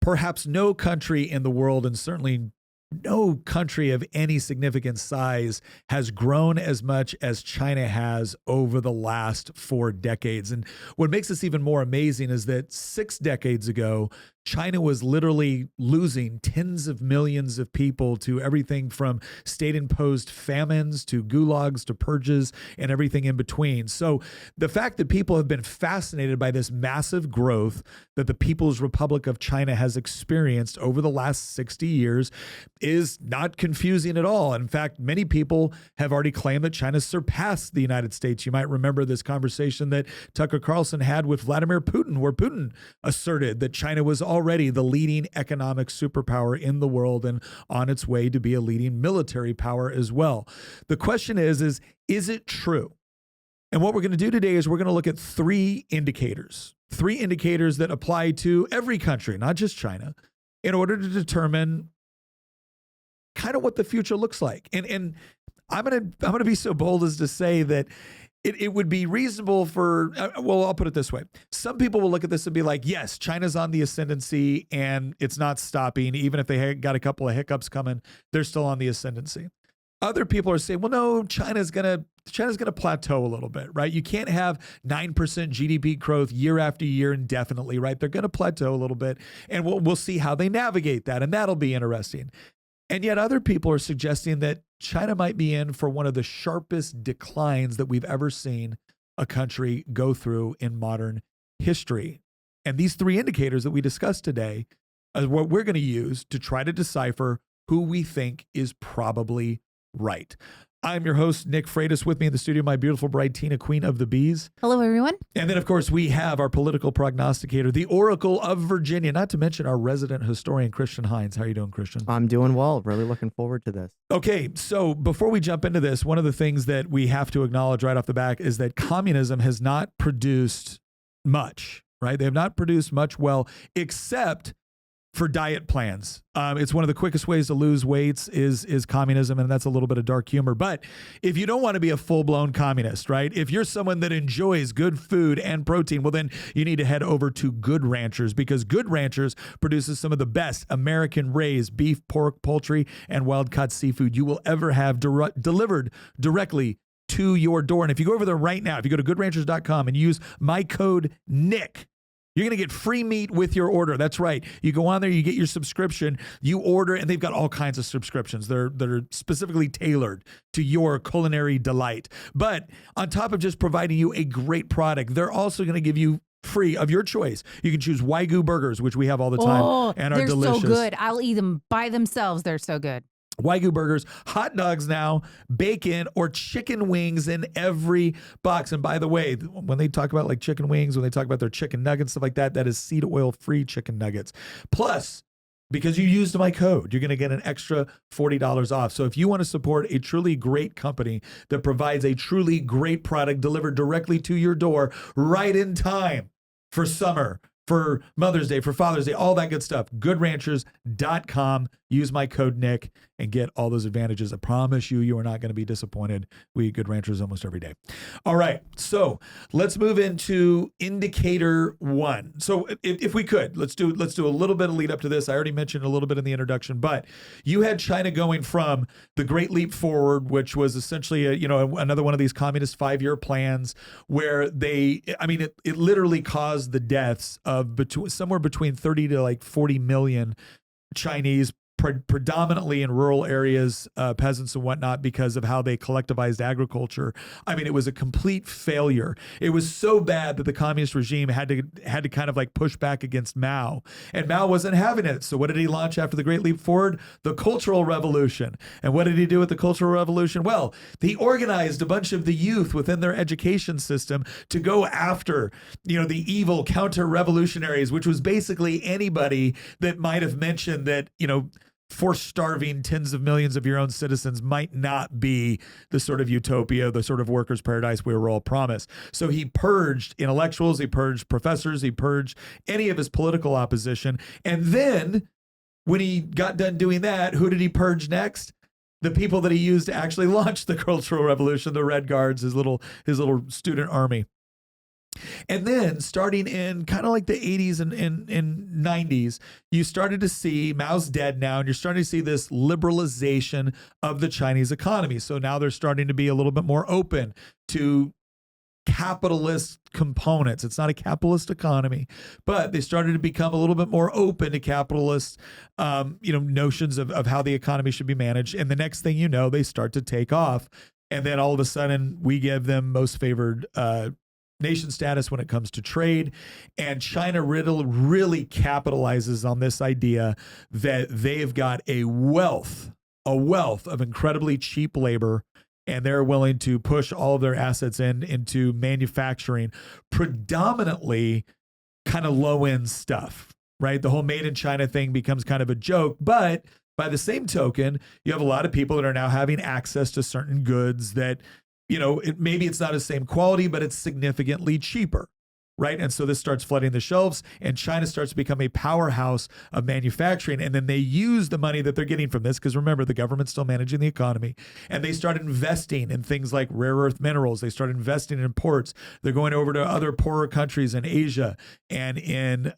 perhaps no country in the world, and certainly no country of any significant size, has grown as much as China has over the last 4 decades. And what makes this even more amazing is that 6 decades ago, China was literally losing tens of millions of people to everything from state-imposed famines to gulags to purges and everything in between. So the fact that people have been fascinated by this massive growth that the People's Republic of China has experienced over the last 60 years is not confusing at all. In fact, many people have already claimed that China surpassed the United States. You might remember this conversation that Tucker Carlson had with Vladimir Putin, where Putin asserted that China was already the leading economic superpower in the world and on its way to be a leading military power as well. The question is it true? And what we're going to do today is we're going to look at 3 indicators that apply to every country, not just China, in order to determine kind of what the future looks like. And I'm going to be so bold as to say that it would be reasonable for, well, I'll put it this way. Some people will look at this and be like, yes, China's on the ascendancy and it's not stopping. Even if they got a couple of hiccups coming, they're still on the ascendancy. Other people are saying, well, no, China's going to plateau a little bit, right? You can't have 9% GDP growth year after year indefinitely, right? They're going to plateau a little bit, and we'll see how they navigate that, and that'll be interesting. And yet other people are suggesting that China might be in for one of the sharpest declines that we've ever seen a country go through in modern history. And these 3 indicators that we discussed today are what we're going to use to try to decipher who we think is probably right. I'm your host, Nick Freitas. With me in the studio, my beautiful bride, Tina, Queen of the Bees. Hello, everyone. And then, of course, we have our political prognosticator, the Oracle of Virginia, not to mention our resident historian, Christian Hines. How are you doing, Christian? I'm doing well. Really looking forward to this. Okay, so before we jump into this, one of the things that we have to acknowledge right off the bat is that communism has not produced much, right? They have not produced much well, except for diet plans. It's one of the quickest ways to lose weights is communism, and that's a little bit of dark humor. But if you don't want to be a full-blown communist, right? If you're someone that enjoys good food and protein, well, then you need to head over to Good Ranchers, because Good Ranchers produces some of the best American-raised beef, pork, poultry, and wild-caught seafood you will ever have delivered directly to your door. And if you go over there right now, if you go to goodranchers.com and use my code NICK, you're going to get free meat with your order. That's right. You go on there, you get your subscription, you order, and they've got all kinds of subscriptions. They're specifically tailored to your culinary delight. But on top of just providing you a great product, they're also going to give you free of your choice. You can choose Wagyu burgers, which we have all the time, and are delicious. They're so good. I'll eat them by themselves. They're so good. Wagyu burgers, hot dogs now, bacon, or chicken wings in every box. And by the way, when they talk about like chicken wings, when they talk about their chicken nuggets, stuff like that, that is seed oil-free chicken nuggets. Plus, because you used my code, you're going to get an extra $40 off. So if you want to support a truly great company that provides a truly great product delivered directly to your door right in time for summer, for Mother's Day, for Father's Day, all that good stuff, goodranchers.com. Use my code Nick and get all those advantages. I promise you are not going to be disappointed. We eat Good Ranchers almost every day. All right, so let's move into indicator 1. So if we could, let's do a little bit of lead up to this. I already mentioned a little bit in the introduction, but you had China going from the Great Leap Forward, which was essentially another one of these communist 5-year plans where it literally caused the deaths of somewhere between 30 to like 40 million Chinese, predominantly in rural areas, peasants and whatnot, because of how they collectivized agriculture. I mean, it was a complete failure. It was so bad that the communist regime had to kind of like push back against Mao, and Mao wasn't having it. So what did he launch after the Great Leap Forward? The Cultural Revolution. And what did he do with the Cultural Revolution? Well, he organized a bunch of the youth within their education system to go after, the evil counter-revolutionaries, which was basically anybody that might have mentioned that, force starving tens of millions of your own citizens might not be the sort of utopia, the sort of workers' paradise we were all promised. So he purged intellectuals, he purged professors, he purged any of his political opposition. And then when he got done doing that, who did he purge next? The people that he used to actually launch the Cultural Revolution, the Red Guards, his little student army. And then starting in kind of like the 80s and 90s, you started to see Mao's dead now, and you're starting to see this liberalization of the Chinese economy. So now they're starting to be a little bit more open to capitalist components. It's not a capitalist economy, but they started to become a little bit more open to capitalist, notions of how the economy should be managed. And the next thing you know, they start to take off. And then all of a sudden we give them most favored nation status when it comes to trade. And China really capitalizes on this idea that they've got a wealth of incredibly cheap labor, and they're willing to push all of their assets into manufacturing, predominantly kind of low-end stuff, right? The whole made in China thing becomes kind of a joke, but by the same token, you have a lot of people that are now having access to certain goods that, maybe it's not the same quality, but it's significantly cheaper, right? And so this starts flooding the shelves, and China starts to become a powerhouse of manufacturing. And then they use the money that they're getting from this, because remember, the government's still managing the economy, and they start investing in things like rare earth minerals. They start investing in ports. They're going over to other poorer countries in Asia and in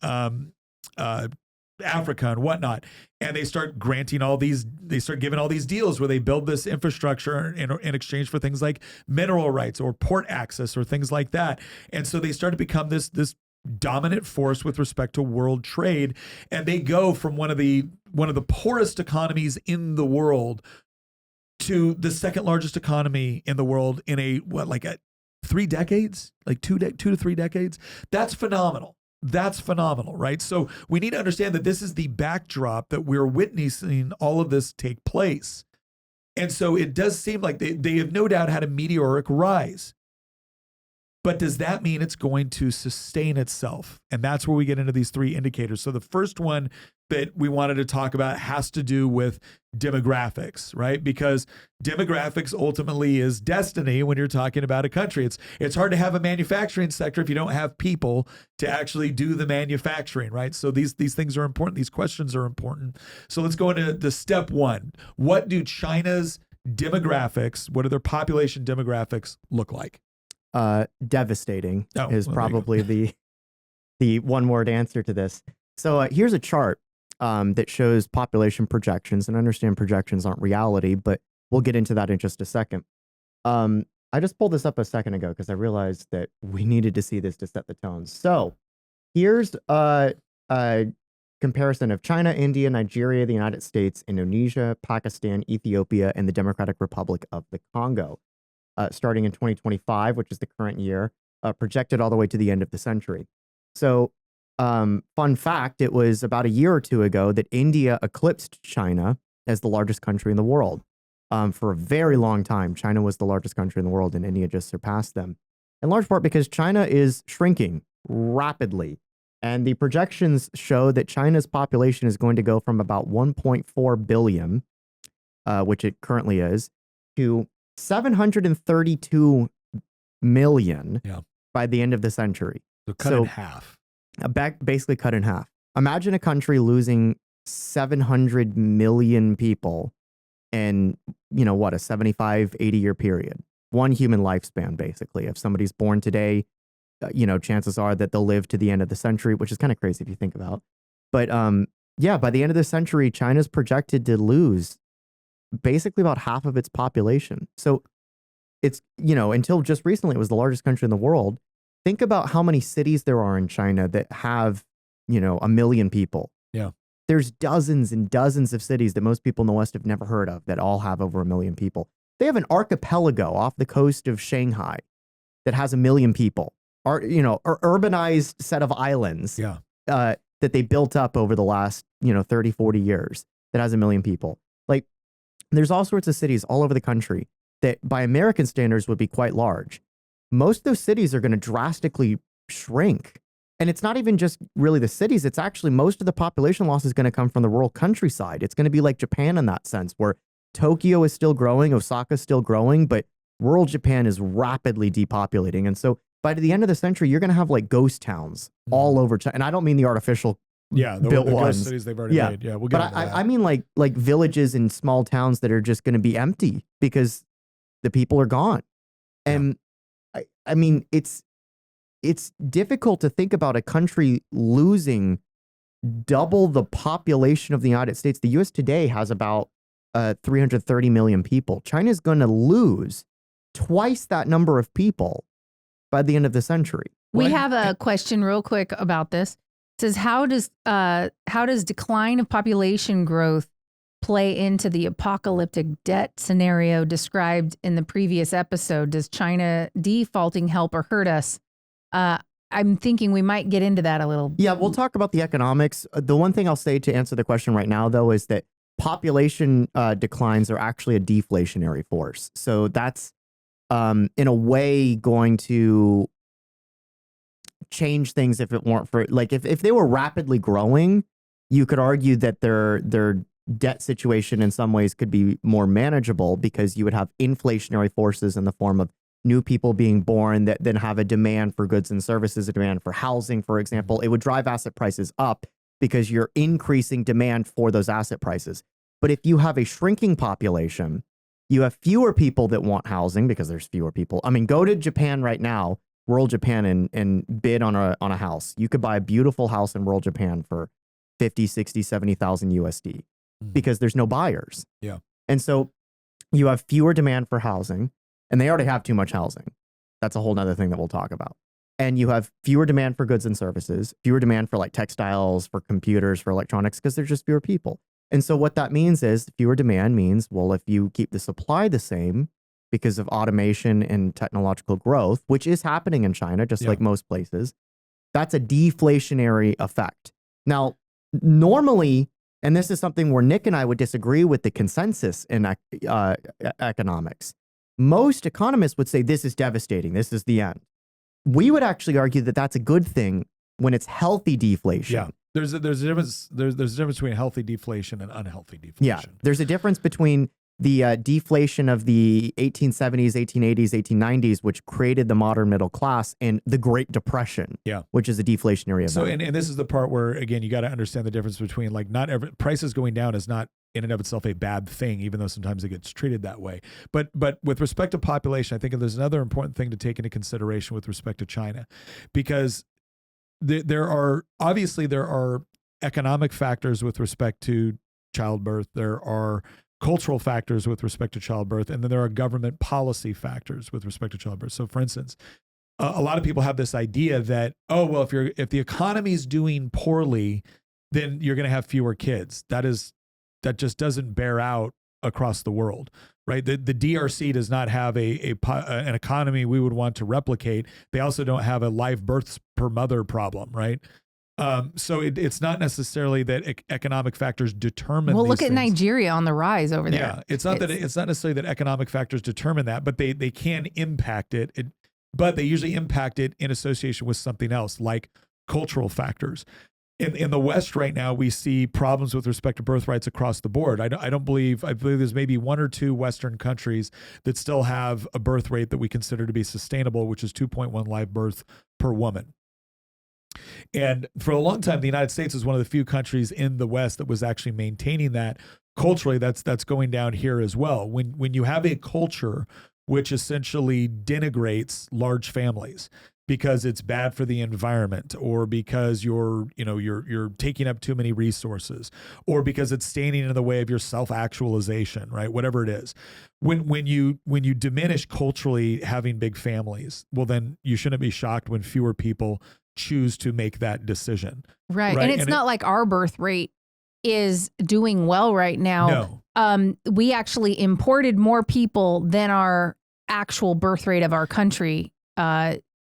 Africa and whatnot. And they start giving all these deals where they build this infrastructure in exchange for things like mineral rights or port access or things like that. And so they start to become this dominant force with respect to world trade. And they go from one of the poorest economies in the world to the second largest economy in the world in 3 decades, like 2 to 3 decades. That's phenomenal. That's phenomenal, right? So we need to understand that this is the backdrop that we're witnessing all of this take place. And so it does seem like they have no doubt had a meteoric rise. But does that mean it's going to sustain itself? And that's where we get into these 3 indicators. So the first one that we wanted to talk about has to do with demographics, right? Because demographics ultimately is destiny when you're talking about a country. It's hard to have a manufacturing sector if you don't have people to actually do the manufacturing, right? So these things are important. These questions are important. So let's go into the step 1. What do China's demographics, what do their population demographics look like? Devastating is probably the one-word answer to this. So here's a chart that shows population projections, and understand projections aren't reality, but we'll get into that in just a second. I just pulled this up a second ago because I realized that we needed to see this to set the tone. So here's a comparison of China, India, Nigeria, the United States, Indonesia, Pakistan, Ethiopia, and the Democratic Republic of the Congo. Starting in 2025, which is the current year, projected all the way to the end of the century. So, fun fact, it was about a year or 2 ago that India eclipsed China as the largest country in the world. For a very long time, China was the largest country in the world, and India just surpassed them. In large part because China is shrinking rapidly. And the projections show that China's population is going to go from about 1.4 billion, which it currently is, to 732 million by the end of the century. So cut in half. Basically cut in half. Imagine a country losing 700 million people in, a 75, 80-year period. One human lifespan, basically. If somebody's born today, chances are that they'll live to the end of the century, which is kind of crazy if you think about. But by the end of the century, China's projected to lose basically about half of its population. So it's, until just recently, it was the largest country in the world. Think about how many cities there are in China that have, 1 million people. Yeah. There's dozens and dozens of cities that most people in the West have never heard of that all have over 1 million people. They have an archipelago off the coast of Shanghai that has 1 million people, or, urbanized set of islands that they built up over the last, 30, 40 years that has 1 million people. Like, there's all sorts of cities all over the country that by American standards would be quite large. Most of those cities are going to drastically shrink. And it's not even just really the cities. It's actually most of the population loss is going to come from the rural countryside. It's going to be like Japan in that sense, where Tokyo is still growing, Osaka is still growing, but rural Japan is rapidly depopulating. And so by the end of the century, you're going to have like ghost towns all over China. And I don't mean the artificial the built ghost cities they've already made. Yeah, we'll get into that. I mean like villages and small towns that are just going to be empty because the people are gone. And I mean, it's it's difficult to think about a country losing double the population of the United States. The U.S. today has about 330 million people. China's going to lose twice that number of people by the end of the century. We have a question real quick about this. It says, how does decline of population growth play into the apocalyptic debt scenario described in the previous episode? Does China defaulting help or hurt us? I'm thinking we might get into that a little. Yeah, we'll talk about the economics. The one thing I'll say to answer the question right now, though, is that population declines are actually a deflationary force. So that's in a way going to change things if it weren't for, like, if they were rapidly growing, you could argue that their debt situation in some ways could be more manageable because you would have inflationary forces in the form of new people being born that then have a demand for goods and services, a demand for housing, for example. It would drive asset prices up because you're increasing demand for those asset prices. But if you have a shrinking population, you have fewer people that want housing because there's fewer people. I mean, go to Japan right now, rural Japan, and bid on a house. You could buy a beautiful house in rural Japan for 50, 60, 70,000 USD because there's no buyers. Yeah. And so you have fewer demand for housing, and they already have too much housing. That's a whole nother thing that we'll talk about. And you have fewer demand for goods and services, fewer demand for like textiles, for computers, for electronics, because there's just fewer people. And so what that means is fewer demand means, well, if you keep the supply the same because of automation and technological growth, which is happening in China, just like most places, that's a deflationary effect. Now, normally, and this is something where Nick and I would disagree with the consensus in economics, most economists would say this is devastating. This is the end. We would actually argue that that's a good thing when it's healthy deflation. Yeah. There's a difference. There's a difference between healthy deflation and unhealthy deflation. Yeah. There's a difference between the deflation of the 1870s, 1880s, 1890s, which created the modern middle class, and the Great Depression, which is a deflationary event. So, and this is the part where, again, you got to understand the difference between, like, not every prices going down is not in and of itself a bad thing, even though sometimes it gets treated that way. But with respect to population, I think there's another important thing to take into consideration with respect to China, because there are economic factors with respect to childbirth. There are cultural factors with respect to childbirth, and then there are government policy factors with respect to childbirth. So, for instance, a lot of people have this idea that, oh, well, if the economy is doing poorly, then you're going to have fewer kids. That just doesn't bear out across the world, right? The DRC does not have an economy we would want to replicate. They also don't have a live births per mother problem, right? So it's not necessarily that economic factors determine. Well, look at things. Nigeria on the rise over there. Yeah, it's not necessarily that economic factors determine that, but they can impact it. But they usually impact it in association with something else, like cultural factors. In the West right now, we see problems with respect to birth rights across the board. I believe there's maybe one or two Western countries that still have a birth rate that we consider to be sustainable, which is 2.1 live birth per woman. And for a long time, the United States was one of the few countries in the West that was actually maintaining that. Culturally, that's going down here as well. When you have a culture which essentially denigrates large families because it's bad for the environment, or because you're taking up too many resources, or because it's standing in the way of your self-actualization, right? Whatever it is. When you diminish culturally having big families, well, then you shouldn't be shocked when fewer people choose to make that decision. Right. And it's not like our birth rate is doing well right now. No. We actually imported more people than our actual birth rate of our country.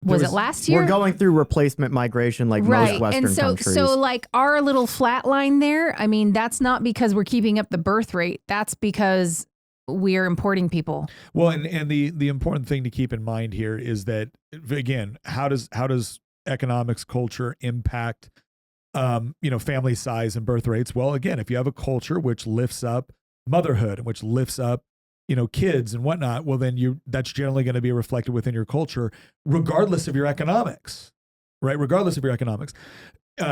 Was it last year? We're going through replacement migration like most Western countries. So like our little flat line there, I mean, that's not because we're keeping up the birth rate. That's because we're importing people. Well, and the important thing to keep in mind here is that, again, how does economics, culture impact family size and birth rates? Well, again, if you have a culture which lifts up motherhood and which lifts up kids and whatnot, well, then that's generally going to be reflected within your culture, regardless of your economics, right? Regardless of your economics.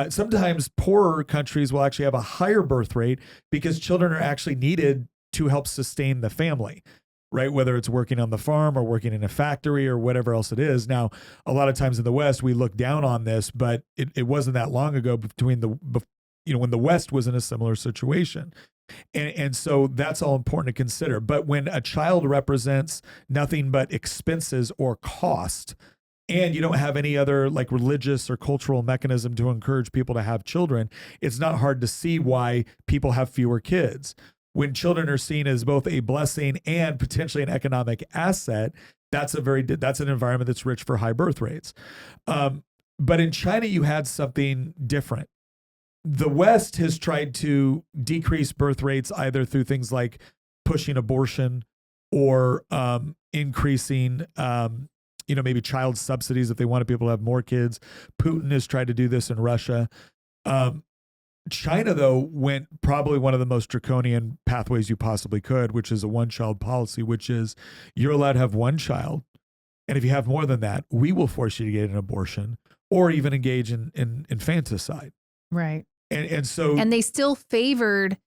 Sometimes poorer countries will actually have a higher birth rate because children are actually needed to help sustain the family. right? Whether it's working on the farm or working in a factory or whatever else it is. Now, a lot of times in the West, we look down on this, but it wasn't that long ago between when the West was in a similar situation. And so that's all important to consider. But when a child represents nothing but expenses or cost, and you don't have any other like religious or cultural mechanism to encourage people to have children, it's not hard to see why people have fewer kids. When children are seen as both a blessing and potentially an economic asset, that's an environment that's rich for high birth rates. But in China, you had something different. The West has tried to decrease birth rates either through things like pushing abortion or increasing, maybe child subsidies if they wanted people to have more kids. Putin has tried to do this in Russia. China, though, went probably one of the most draconian pathways you possibly could, which is a one-child policy, which is you're allowed to have one child. And if you have more than that, we will force you to get an abortion or even engage in infanticide. Right. And so they still favored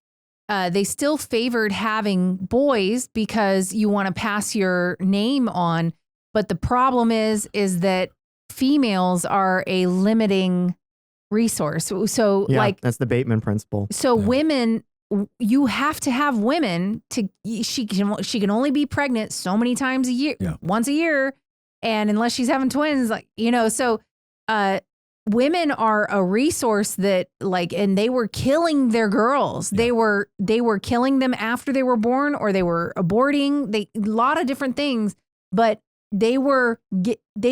having boys because you want to pass your name on. But the problem is that females are a limiting resource. So that's the Bateman principle. So women, you have to have women she can only be pregnant so many times a year, once a year. And unless she's having twins, women are a resource that and they were killing their girls. Yeah. They were killing them after they were born, or they were aborting. A lot of different things, but they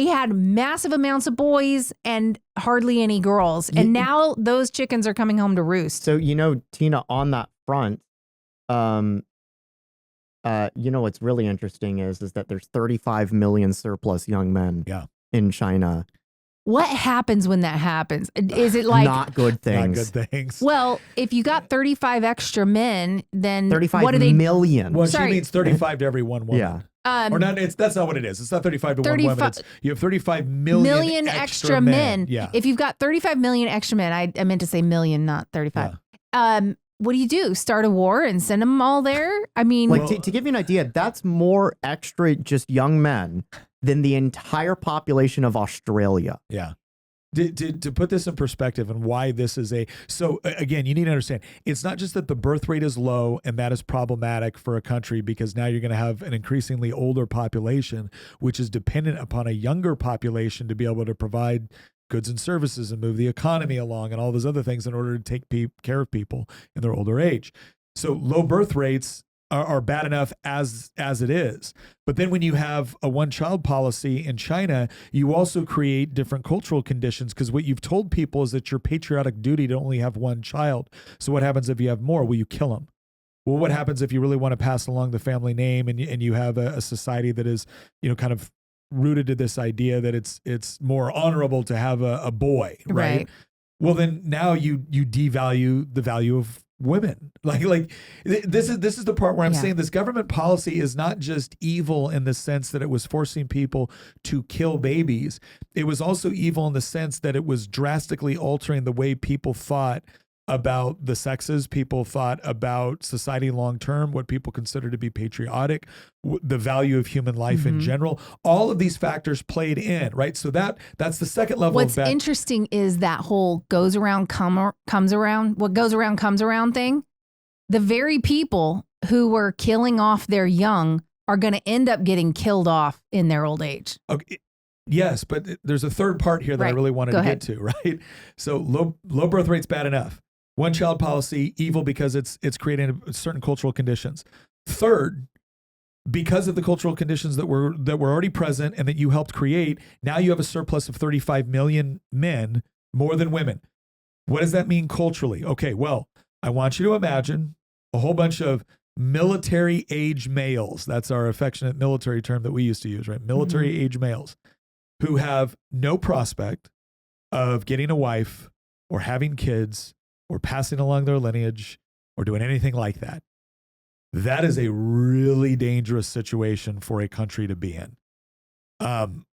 had massive amounts of boys and hardly any girls. And now those chickens are coming home to roost. So, Tina, on that front, what's really interesting is that there's 35 million surplus young men in China. What happens when that happens? Is it like not good things? Not good things. Well, if you got 35 extra men, then 35 what are they? million. Well, she means 35 to every one woman. Yeah. Or not, that's not what it is. It's not 35 to 1 woman. You have 35 million extra men. Yeah. If you've got 35 million extra men, I meant to say million, not 35. Yeah. What do? Start a war and send them all there? I mean, to give you an idea, that's more extra just young men than the entire population of Australia. Yeah. To put this in perspective and why this is so again, you need to understand, it's not just that the birth rate is low and that is problematic for a country, because now you're going to have an increasingly older population, which is dependent upon a younger population to be able to provide goods and services and move the economy along and all those other things in order to take care of people in their older age. So low birth rates are bad enough as it is. But then when you have a one-child policy in China, you also create different cultural conditions, because what you've told people is that your patriotic duty to only have one child. So what happens if you have more? Well, you kill them. Well, what happens if you really want to pass along the family name and you have a society that is, kind of rooted to this idea that it's more honorable to have a boy, right? Well, then now you devalue the value of women. This is the part where I'm saying this government policy is not just evil in the sense that it was forcing people to kill babies. It was also evil in the sense that it was drastically altering the way people thought about the sexes, people thought about society long term, what people consider to be patriotic, the value of human life in general. All of these factors played in, right? So that's the second level. What's interesting is that whole goes around comes around. What goes around comes around thing. The very people who were killing off their young are going to end up getting killed off in their old age. Okay. Yes, but there's a third part here that I really wanted to get to, right? So low birth rate's bad enough. One child policy, evil because it's creating certain cultural conditions. Third, because of the cultural conditions that were already present and that you helped create, now you have a surplus of 35 million men, more than women. What does that mean culturally? Okay, well, I want you to imagine a whole bunch of military age males. That's our affectionate military term that we used to use, right? Military age males who have no prospect of getting a wife or having kids or passing along their lineage or doing anything like that. That is a really dangerous situation for a country to be in. And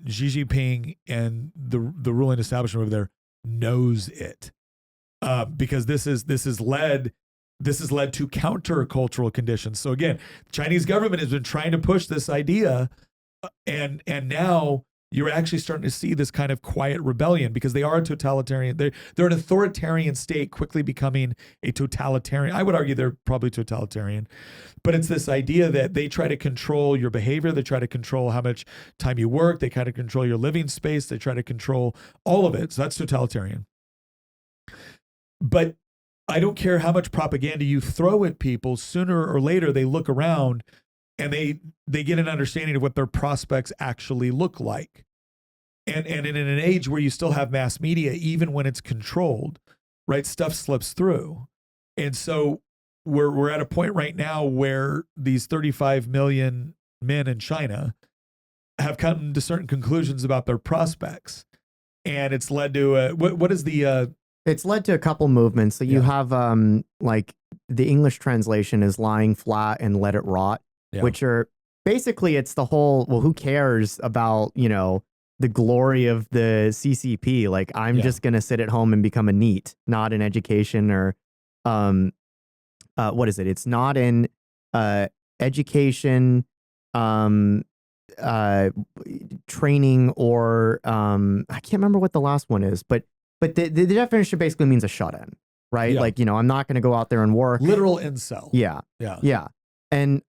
Xi Jinping and the ruling establishment over there knows it. Because this has led this has led to countercultural conditions. So again, the Chinese government has been trying to push this idea, and now you're actually starting to see this kind of quiet rebellion because they are a totalitarian. They're an authoritarian state quickly becoming a totalitarian. I would argue they're probably totalitarian, but it's this idea that they try to control your behavior. They try to control how much time you work. They try to control your living space. They try to control all of it. So that's totalitarian. But I don't care how much propaganda you throw at people, sooner or later they look around and they get an understanding of what their prospects actually look like. And in an age where you still have mass media, even when it's controlled, right, stuff slips through. And so we're at a point right now where these 35 million men in China have come to certain conclusions about their prospects. And it's led to what is the it's led to a couple movements. So you have like the English translation is lying flat and let it rot, which are basically it's the whole, well, who cares about, the glory of the CCP? Like, I'm just going to sit at home and become a NEET, not in education or what is it? It's not in education, training, or I can't remember what the last one is, but the definition basically means a shut-in, right? Yeah. Like, I'm not going to go out there and work. Literal incel. Yeah. And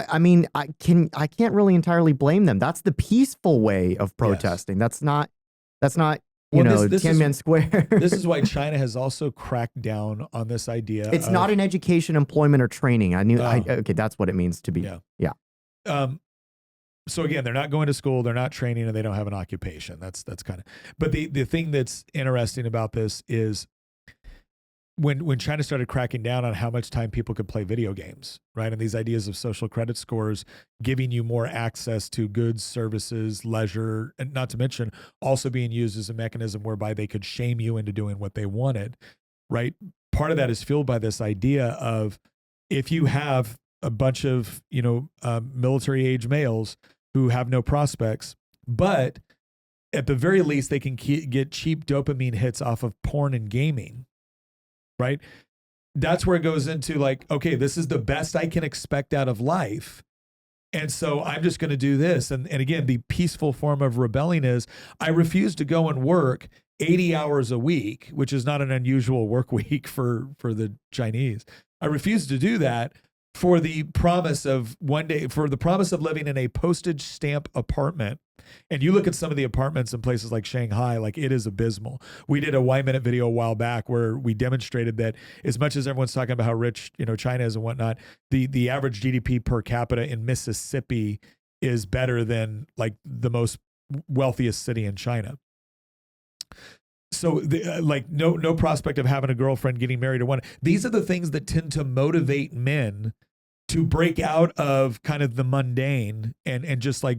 I mean, I can't really entirely blame them. That's the peaceful way of protesting. Yes. That's not Tiananmen Square. This is why China has also cracked down on this idea. It's not in education, employment, or training. Okay, that's what it means to be. Yeah. So again, they're not going to school, they're not training, and they don't have an occupation. That's kind of. But the thing that's interesting about this is when China started cracking down on how much time people could play video games, right? And these ideas of social credit scores giving you more access to goods, services, leisure, and not to mention also being used as a mechanism whereby they could shame you into doing what they wanted, right? Part of that is fueled by this idea of if you have a bunch of, military age males who have no prospects, but at the very least, they can get cheap dopamine hits off of porn and gaming, right? That's where it goes into like, okay, this is the best I can expect out of life. And so I'm just going to do this. And again, the peaceful form of rebelling is I refuse to go and work 80 hours a week, which is not an unusual work week for the Chinese. I refuse to do that for the promise of living in a postage stamp apartment. And you look at some of the apartments in places like Shanghai, like it is abysmal. We did a Y-Minute video a while back where we demonstrated that as much as everyone's talking about how rich, China is and whatnot, the average GDP per capita in Mississippi is better than like the most wealthiest city in China. So no prospect of having a girlfriend, getting married or one. These are the things that tend to motivate men to break out of kind of the mundane and just like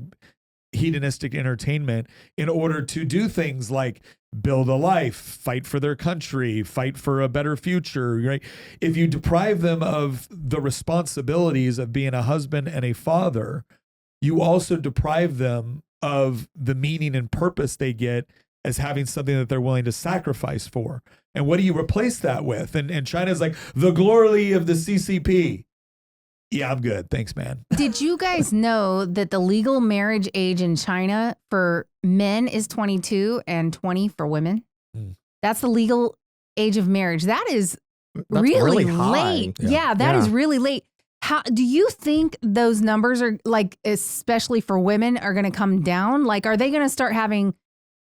hedonistic entertainment in order to do things like build a life, fight for their country, fight for a better future, right? If you deprive them of the responsibilities of being a husband and a father, you also deprive them of the meaning and purpose they get as having something that they're willing to sacrifice for. And what do you replace that with? And China's like, the glory of the CCP. Yeah, I'm good. Thanks, man. Did you guys know that the legal marriage age in China for men is 22 and 20 for women? That's the legal age of marriage. That's really late. Yeah, that is really late. How do you think those numbers are, like, especially for women, are going to come down? Like, are they going to start having,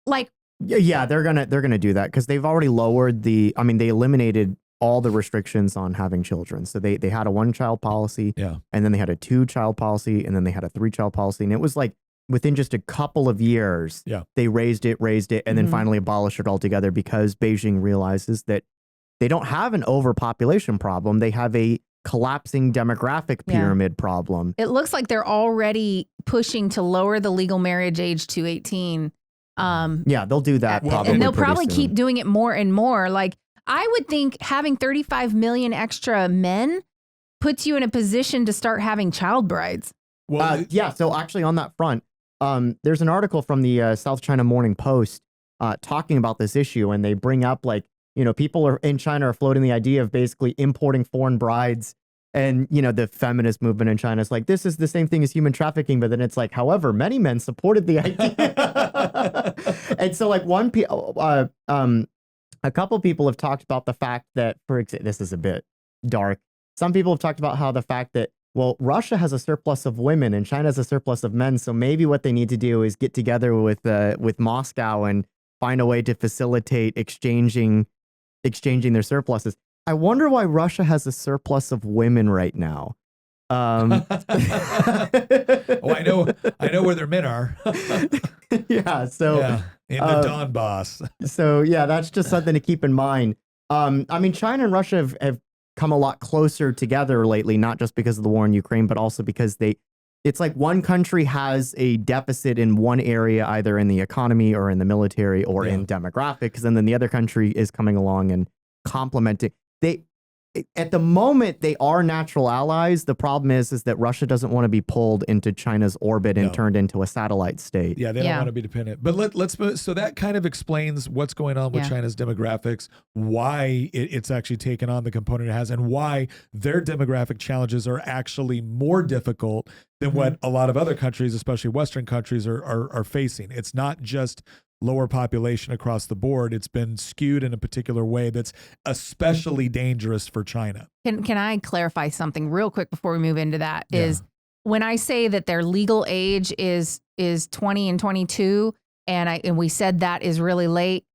like? Yeah, they're gonna do that because they've already lowered they eliminated all the restrictions on having children. So they had a 1-child policy, and then they had a 2-child policy, and then they had a 3-child policy, and it was like within just a couple of years, they raised it, and then finally abolished it altogether because Beijing realizes that they don't have an overpopulation problem; they have a collapsing demographic pyramid problem. It looks like they're already pushing to lower the legal marriage age to 18. They'll do that, and they'll probably keep doing it more and more. Like, I would think having 35 million extra men puts you in a position to start having child brides. Well, so actually on that front, there's an article from the South China Morning Post talking about this issue, and they bring up like people in China are floating the idea of basically importing foreign brides. And, the feminist movement in China is like, this is the same thing as human trafficking. But then it's like, however, many men supported the idea. And so like a couple people have talked about the fact that, for example, this is a bit dark. Some people have talked about how the fact that, well, Russia has a surplus of women and China has a surplus of men. So maybe what they need to do is get together with Moscow and find a way to facilitate exchanging their surpluses. I wonder why Russia has a surplus of women right now. Oh, I know where their men are. Yeah. So in the Donbass. So yeah, that's just something to keep in mind. I mean, China and Russia have come a lot closer together lately, not just because of the war in Ukraine, but also because it's like one country has a deficit in one area, either in the economy or in the military or in demographics, and then the other country is coming along and complementing. At the moment, they are natural allies. The problem is that Russia doesn't want to be pulled into China's orbit and turned into a satellite state. Yeah, they don't want to be dependent. But let's so that kind of explains what's going on with China's demographics, why it's actually taken on the component it has, and why their demographic challenges are actually more difficult than what a lot of other countries, especially Western countries, are facing. It's not just lower population across the board. It's been skewed in a particular way that's especially dangerous for China. Can I clarify something real quick before we move into that? Is when I say that their legal age is 20 and 22, and we said that is really late.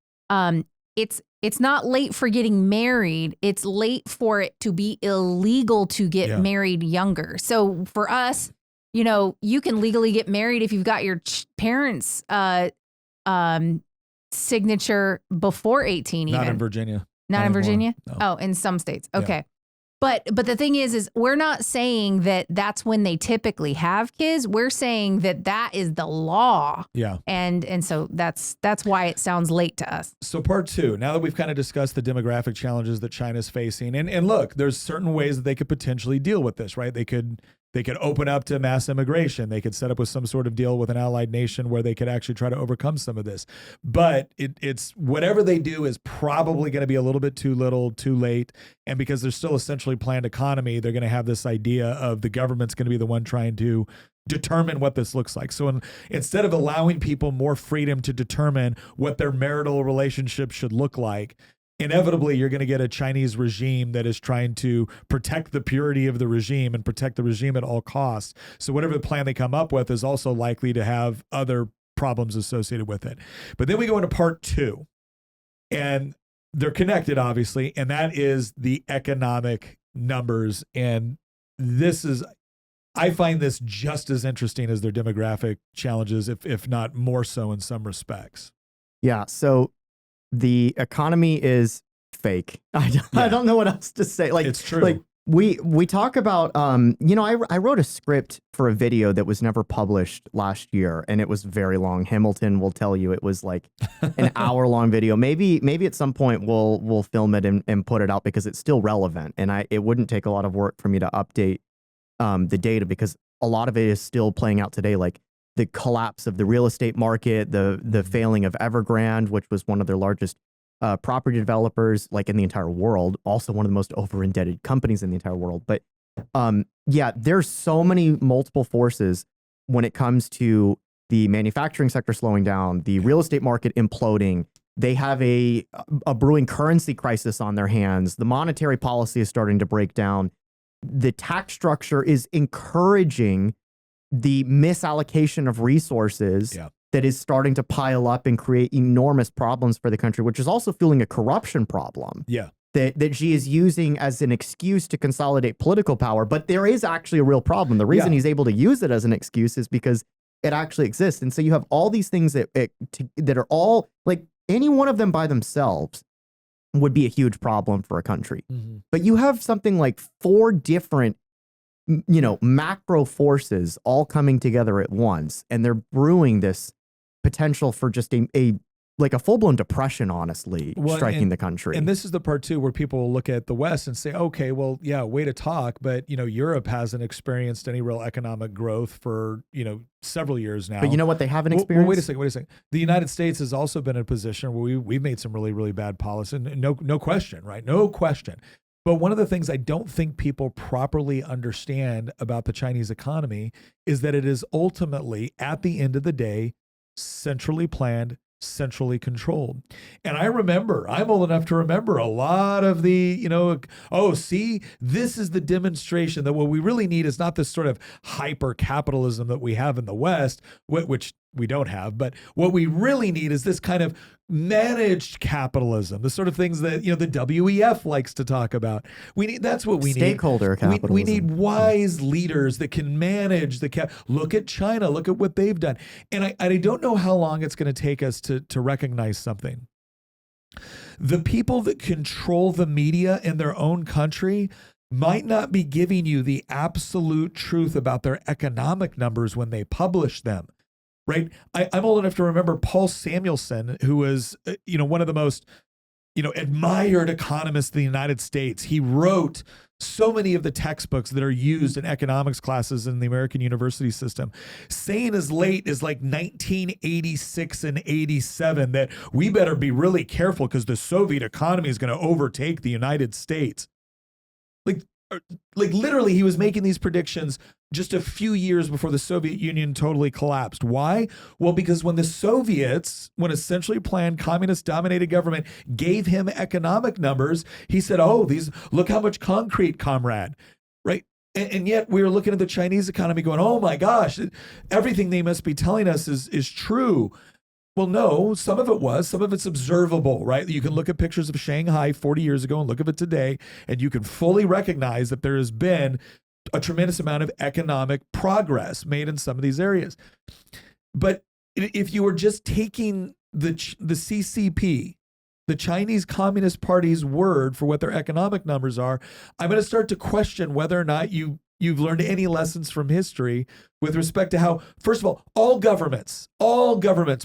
It's not late for getting married. It's late for it to be illegal to get married younger. So for us, you can legally get married if you've got your parents' signature before 18 even. Not in Virginia. Not in Virginia? No. Oh, in some states. Okay. But the thing is we're not saying that that's when they typically have kids. We're saying that is the law. Yeah. And so that's why it sounds late to us. So part two, now that we've kind of discussed the demographic challenges that China's facing, and look, there's certain ways that they could potentially deal with this, right? They could open up to mass immigration. They could set up with some sort of deal with an allied nation where they could actually try to overcome some of this. But it's whatever they do is probably going to be a little bit too little, too late. And because they're still essentially planned economy, they're going to have this idea of the government's going to be the one trying to determine what this looks like. So instead of allowing people more freedom to determine what their marital relationship should look like, inevitably, you're going to get a Chinese regime that is trying to protect the purity of the regime and protect the regime at all costs. So whatever the plan they come up with is also likely to have other problems associated with it. But then we go into part two, and they're connected, obviously, and that is the economic numbers. And I find this just as interesting as their demographic challenges, if not more so in some respects. Yeah. So the economy is fake. I don't know what else to say. Like, it's true. Like we talk about, I wrote a script for a video that was never published last year, and it was very long. Hamilton will tell you it was like an hour-long video. Maybe at some point we'll film it and put it out because it's still relevant. And it wouldn't take a lot of work for me to update the data, because a lot of it is still playing out today. Like the collapse of the real estate market, the failing of Evergrande, which was one of their largest property developers, like in the entire world, also one of the most over-indebted companies in the entire world. But there's so many multiple forces when it comes to the manufacturing sector slowing down, the real estate market imploding. They have a brewing currency crisis on their hands. The monetary policy is starting to break down. The tax structure is encouraging the misallocation of resources that is starting to pile up and create enormous problems for the country, which is also fueling a corruption problem. Yeah. That she is using as an excuse to consolidate political power. But there is actually a real problem. The reason he's able to use it as an excuse is because it actually exists. And so you have all these things that are all, like, any one of them by themselves would be a huge problem for a country. Mm-hmm. But you have something like 4 different macro forces all coming together at once, and they're brewing this potential for just a like a full-blown depression, honestly, striking the country. And this is the part too where people will look at the West and say, okay, well, yeah, way to talk, but Europe hasn't experienced any real economic growth for several years now. But you know what they haven't experienced? Well, wait a second. The United States has also been in a position where we've made some really, really bad policy, and no question, right? No question. But one of the things I don't think people properly understand about the Chinese economy is that it is ultimately, at the end of the day, centrally planned, centrally controlled. And I'm old enough to remember a lot of the, see, this is the demonstration that what we really need is not this sort of hyper capitalism that we have in the West, which we don't have, but what we really need is this kind of managed capitalism, the sort of things that, the WEF likes to talk about. That's what we need. Stakeholder capitalism. We need wise leaders that can manage look at China, look at what they've done. And I don't know how long it's going to take us to recognize something. The people that control the media in their own country might not be giving you the absolute truth about their economic numbers when they publish them. Right. I'm old enough to remember Paul Samuelson, who was, one of the most, admired economists in the United States. He wrote so many of the textbooks that are used in economics classes in the American university system, saying as late as like 1986 and 87 that we better be really careful because the Soviet economy is going to overtake the United States. Like literally, he was making these predictions just a few years before the Soviet Union totally collapsed. Why? Well, because when the Soviets, when a centrally planned communist-dominated government gave him economic numbers, he said, look how much concrete, comrade, right? And yet we were looking at the Chinese economy going, oh my gosh, everything they must be telling us is true. Well, no, some of it's observable, right? You can look at pictures of Shanghai 40 years ago and look at it today, and you can fully recognize that there has been a tremendous amount of economic progress made in some of these areas. But if you were just taking the CCP, the Chinese Communist Party's word for what their economic numbers are, I'm going to start to question whether or not you've learned any lessons from history with respect to how, first of all governments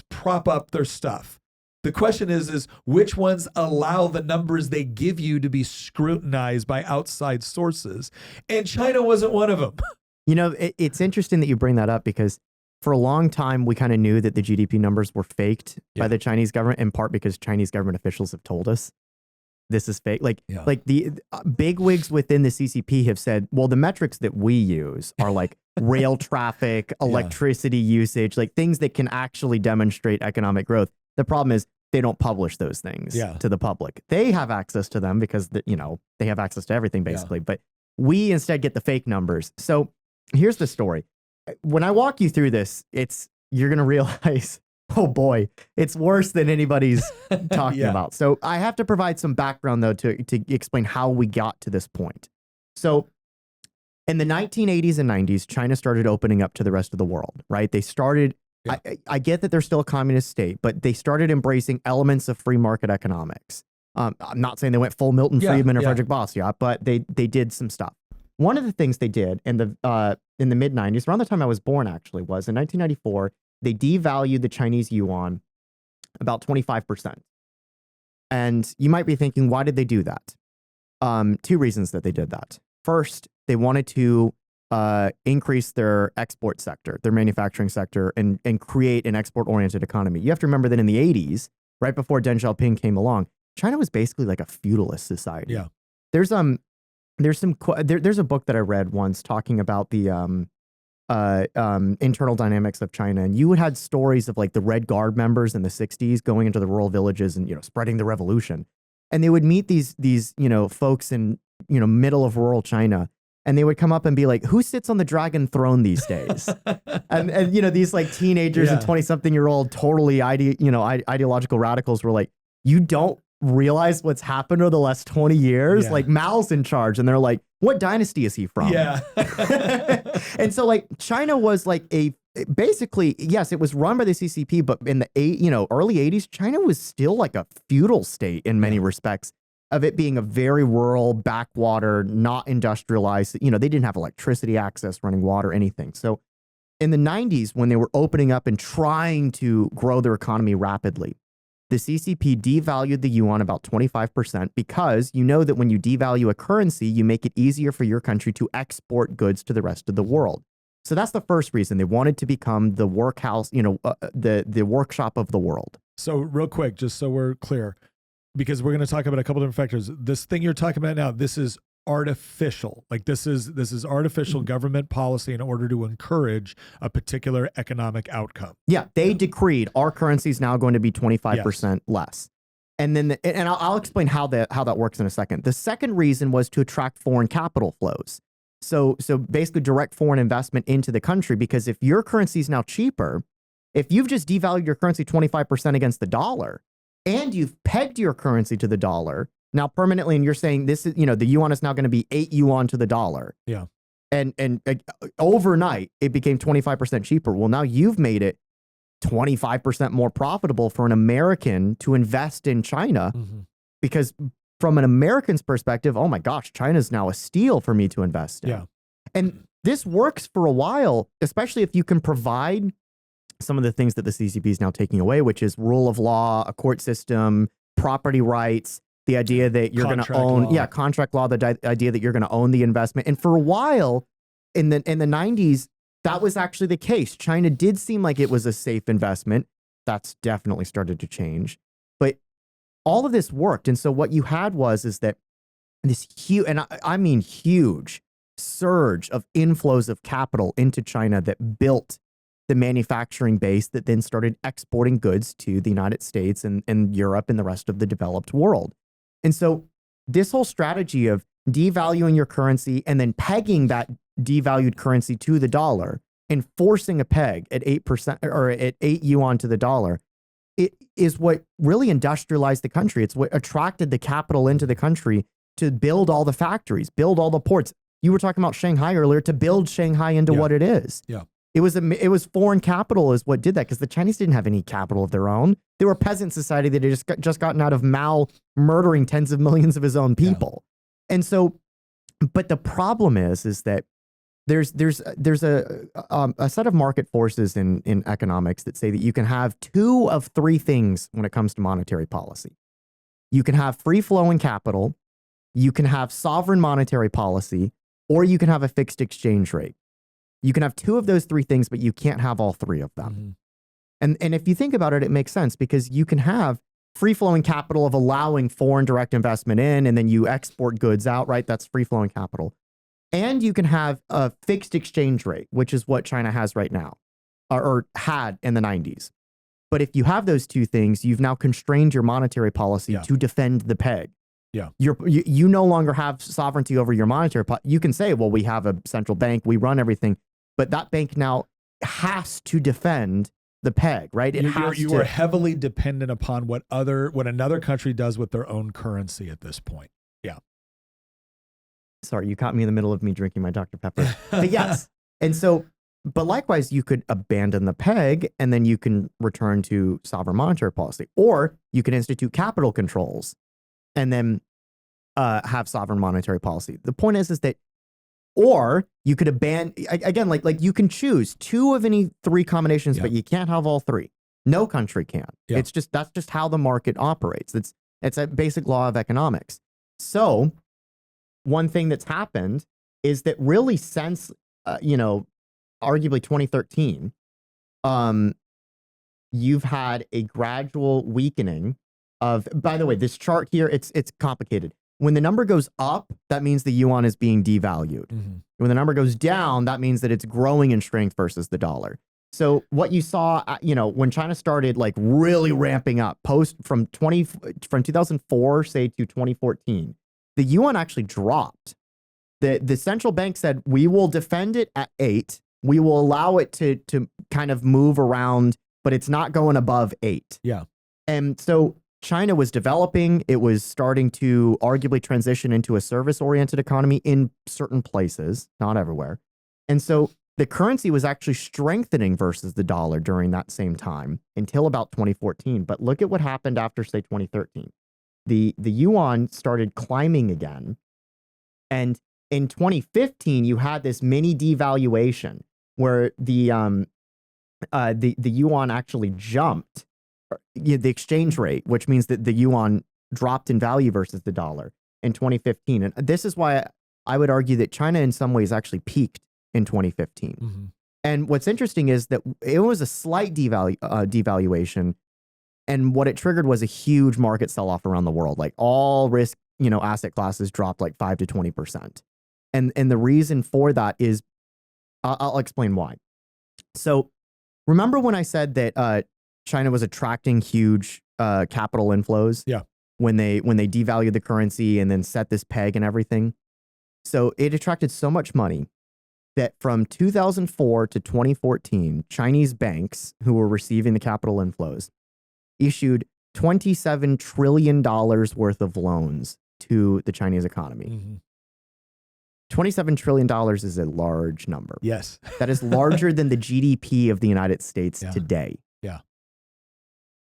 prop up their stuff. The question is which ones allow the numbers they give you to be scrutinized by outside sources? And China wasn't one of them. It's interesting that you bring that up because for a long time, we kind of knew that the GDP numbers were faked by the Chinese government, in part because Chinese government officials have told us this is fake. Like the bigwigs within the CCP have said, well, the metrics that we use are like rail traffic, electricity usage, like things that can actually demonstrate economic growth. The problem is they don't publish those things to the public. They have access to them because they have access to everything basically, but we instead get the fake numbers. So here's the story. When I walk you through this, you're going to realize, oh boy, it's worse than anybody's talking about. So I have to provide some background though to explain how we got to this point. So in the 1980s and 90s, China started opening up to the rest of the world, right? They started, I get that they're still a communist state, but they started embracing elements of free market economics. I'm not saying they went full Milton Friedman or Frederick Bastiat, but they did some stuff. One of the things they did in the mid 90s, around the time I was born actually, was in 1994, they devalued the Chinese yuan about 25%. And you might be thinking, why did they do that? Two reasons that they did that. First, they wanted to increase their export sector, their manufacturing sector, and create an export-oriented economy. You have to remember that in the 80s, right before Deng Xiaoping came along, China was basically like a feudalist society. Yeah. There's a book that I read once talking about the internal dynamics of China, and you had stories of like the Red Guard members in the 60s going into the rural villages and spreading the revolution, and they would meet these folks in middle of rural China, and they would come up and be like, who sits on the dragon throne these days? and these like teenagers and 20-something-year-old totally ideological radicals were like, you don't realize what's happened over the last 20 years? Like Mao's in charge, and they're like, what dynasty is he from? Yeah. And so like China was like basically, yes, it was run by the CCP, but in the early 80s, China was still like a feudal state in many respects, of it being a very rural, backwater, not industrialized. They didn't have electricity access, running water, anything. So in the 90s, when they were opening up and trying to grow their economy rapidly, the CCP devalued the yuan about 25% because you know that when you devalue a currency, you make it easier for your country to export goods to the rest of the world. So that's the first reason. They wanted to become the workhouse, the workshop of the world. So real quick, just so we're clear, because we're going to talk about a couple different factors. This thing you're talking about now, this is artificial. Like this is artificial government policy in order to encourage a particular economic outcome. Yeah, they decreed our currency is now going to be 25% less. And then and I'll explain how that works in a second. The second reason was to attract foreign capital flows. So basically direct foreign investment into the country, because if your currency is now cheaper, if you've just devalued your currency 25% against the dollar and you've pegged your currency to the dollar now permanently, and you're saying this is, the yuan is now going to be 8 yuan to the dollar. Yeah. And overnight it became 25% cheaper. Well, now you've made it 25% more profitable for an American to invest in China, because from an American's perspective, oh my gosh, China's now a steal for me to invest in. Yeah. And this works for a while, especially if you can provide some of the things that the CCP is now taking away, which is rule of law, a court system, property rights, the idea that you're going to own, contract law, the idea that you're going to own the investment. And for a while in the 90s, that was actually the case. China did seem like it was a safe investment. That's definitely started to change. But all of this worked. And so what you had is that this huge, and I mean huge, surge of inflows of capital into China that built the manufacturing base that then started exporting goods to the United States and Europe and the rest of the developed world. And so this whole strategy of devaluing your currency and then pegging that devalued currency to the dollar and forcing a peg at 8% or at 8 yuan to the dollar, it is what really industrialized the country. It's what attracted the capital into the country to build all the factories, build all the ports. You were talking about Shanghai earlier, to build Shanghai into what it is. Yeah. It was foreign capital is what did that, because the Chinese didn't have any capital of their own. They were a peasant society that had just gotten out of Mao murdering tens of millions of his own people. Yeah. And so, but the problem is that there's a set of market forces in economics that say that you can have two of three things when it comes to monetary policy. You can have free flowing capital, you can have sovereign monetary policy, or you can have a fixed exchange rate. You can have two of those three things, but you can't have all three of them. And if you think about it, it makes sense, because you can have free-flowing capital of allowing foreign direct investment in, and then you export goods out, right? That's free-flowing capital. And you can have a fixed exchange rate, which is what China has right now, or had in the 90s. But if you have those two things, you've now constrained your monetary policy to defend the peg. Yeah. You no longer have sovereignty over your monetary policy. You can say, well, we have a central bank, we run everything. But that bank now has to defend the peg, right? You are heavily dependent upon what another country does with their own currency at this point. Yeah. Sorry, you caught me in the middle of me drinking my Dr. Pepper. But yes. And so, but likewise, you could abandon the peg and then you can return to sovereign monetary policy, or you can institute capital controls and then have sovereign monetary policy. The point is that, or you could abandon, again, like you can choose two of any three combinations, but you can't have all three. No country can. Yeah. That's just how the market operates. It's a basic law of economics. So one thing that's happened is that really since, arguably 2013, you've had a gradual weakening of, by the way, this chart here, it's complicated. When the number goes up, that means the yuan is being devalued. When the number goes down, that means that it's growing in strength versus the dollar. So what you saw, when China started like really ramping up from 2004, say, to 2014, the yuan actually dropped. The central bank said, we will defend it at 8. We will allow it to kind of move around, but it's not going above 8. Yeah. And so China was developing. It was starting to arguably transition into a service-oriented economy in certain places, not everywhere. And so the currency was actually strengthening versus the dollar during that same time until about 2014. But look at what happened after, say, 2013. The yuan started climbing again. And in 2015, you had this mini devaluation where the yuan actually jumped the exchange rate, which means that the yuan dropped in value versus the dollar in 2015. And this is why I would argue that China in some ways actually peaked in 2015. Mm-hmm. And what's interesting is that it was a slight devaluation. And what it triggered was a huge market sell-off around the world. Like all risk, asset classes dropped like 5 to 20%. And the reason for that is, I'll explain why. So remember when I said that China was attracting huge capital inflows? Yeah. When they devalued the currency and then set this peg and everything. So it attracted so much money that from 2004 to 2014, Chinese banks who were receiving the capital inflows issued $27 trillion worth of loans to the Chinese economy. Mm-hmm. $27 trillion is a large number. Yes. That is larger than the GDP of the United States Yeah. today. Yeah.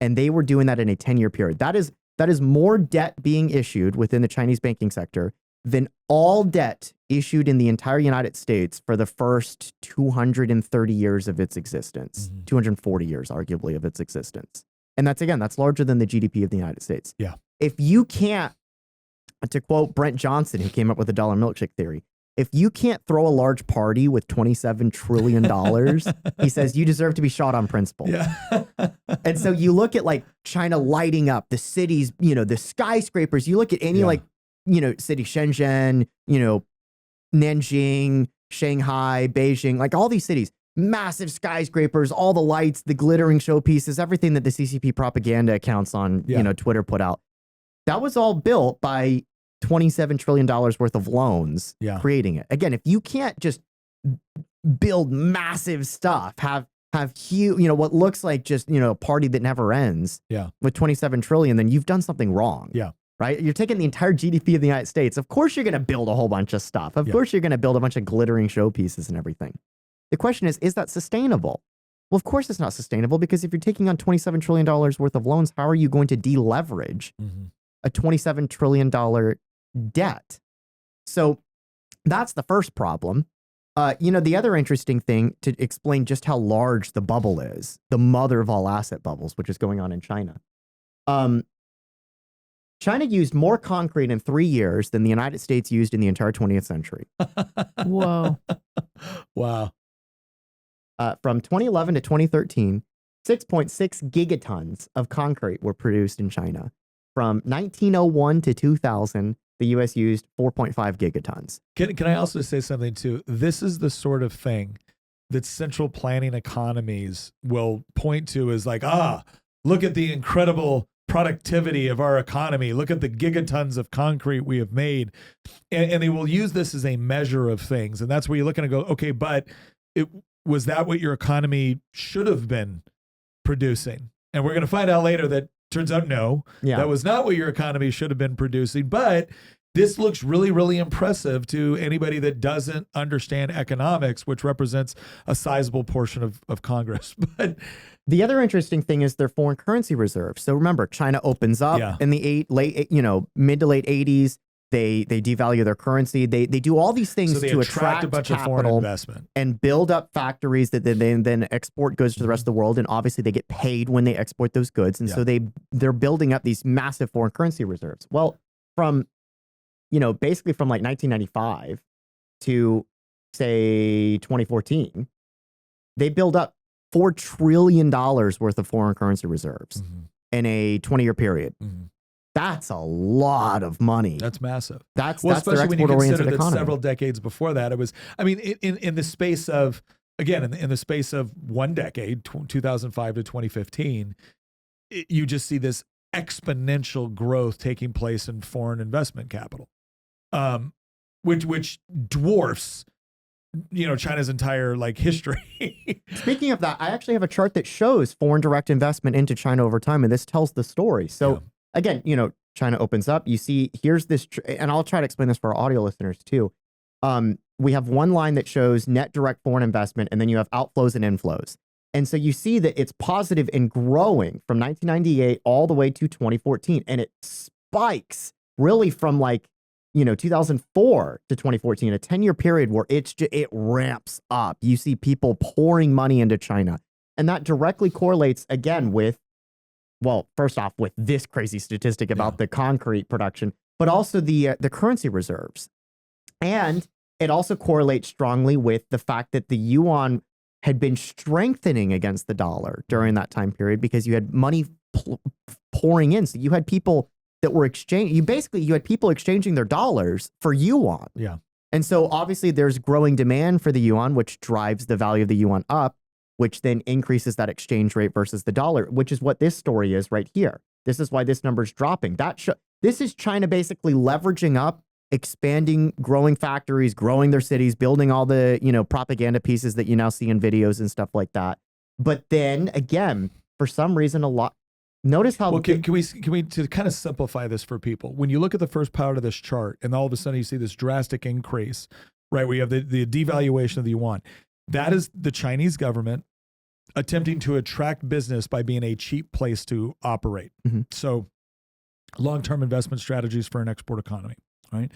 And they were doing that in a 10-year period. That is more debt being issued within the Chinese banking sector than all debt issued in the entire United States for the first 230 years of its existence, 240 years, arguably, of its existence. And that's larger than the GDP of the United States. Yeah. If you can't, to quote Brent Johnson, who came up with the dollar milkshake theory, if you can't throw a large party with $27 trillion, he says you deserve to be shot on principle. Yeah. And so you look at like China lighting up the cities, the skyscrapers, you look at any city, Shenzhen, Nanjing, Shanghai, Beijing, like all these cities, massive skyscrapers, all the lights, the glittering showpieces, everything that the CCP propaganda accounts on, Twitter put out. That was all built by $27 trillion worth of loans creating it. Again, if you can't just build massive stuff, have huge, what looks like just, a party that never ends with 27 trillion, then you've done something wrong. Yeah. Right? You're taking the entire GDP of the United States. Of course, you're going to build a whole bunch of stuff. Of course, you're going to build a bunch of glittering showpieces and everything. The question is that sustainable? Well, of course, it's not sustainable, because if you're taking on $27 trillion worth of loans, how are you going to deleverage a $27 trillion debt? So that's the first problem. The other interesting thing to explain just how large the bubble is, the mother of all asset bubbles, which is going on in China. China used more concrete in 3 years than the United States used in the entire 20th century. Whoa. Wow. From 2011 to 2013, 6.6 gigatons of concrete were produced in China. From 1901 to 2000, the U.S. used 4.5 gigatons. Can I also say something too? This is the sort of thing that central planning economies will point to as like, look at the incredible productivity of our economy. Look at the gigatons of concrete we have made. And they will use this as a measure of things. And that's where you're looking to go, okay, but was that what your economy should have been producing? And we're going to find out later that turns out no, that was not what your economy should have been producing. But this looks really, really impressive to anybody that doesn't understand economics, which represents a sizable portion of Congress. But the other interesting thing is their foreign currency reserves. So remember, China opens up in the mid to late 80s. They devalue their currency. They do all these things to attract a bunch capital of foreign investment and build up factories that then export goods to the rest of the world. And obviously they get paid when they export those goods. And so they're building up these massive foreign currency reserves. Well, from basically from like 1995 to say 2014, they build up $4 trillion worth of foreign currency reserves in a 20-year period. That's a lot of money. That's massive. That's especially when you consider that economy. Several decades before that, it was, in the space of, again, in the space of one decade, 2005 to 2015, you just see this exponential growth taking place in foreign investment capital, which dwarfs China's entire history. Speaking of that, I actually have a chart that shows foreign direct investment into China over time, and this tells the story. So again, China opens up. You see, here's this, and I'll try to explain this for our audio listeners too. We have one line that shows net direct foreign investment, and then you have outflows and inflows. And so you see that it's positive and growing from 1998 all the way to 2014, and it spikes really from 2004 to 2014, a 10-year period where it ramps up. You see people pouring money into China. And that directly correlates, again, with well, first off, with this crazy statistic about the concrete production, but also the currency reserves. And it also correlates strongly with the fact that the yuan had been strengthening against the dollar during that time period because you had money pouring in. So you had people that were you had people exchanging their dollars for yuan. Yeah. And so obviously there's growing demand for the yuan, which drives the value of the yuan up, which then increases that exchange rate versus the dollar, which is what this story is right here. This is why this number is dropping. This is China basically leveraging up, expanding, growing factories, growing their cities, building all the, propaganda pieces that you now see in videos and stuff like that. But then again, for some reason, notice how. Well, can we to kind of simplify this for people? When you look at the first part of this chart, and all of a sudden you see this drastic increase, right? We have the devaluation of the yuan. That is the Chinese government attempting to attract business by being a cheap place to operate. Mm-hmm. So, long-term investment strategies for an export economy. Right.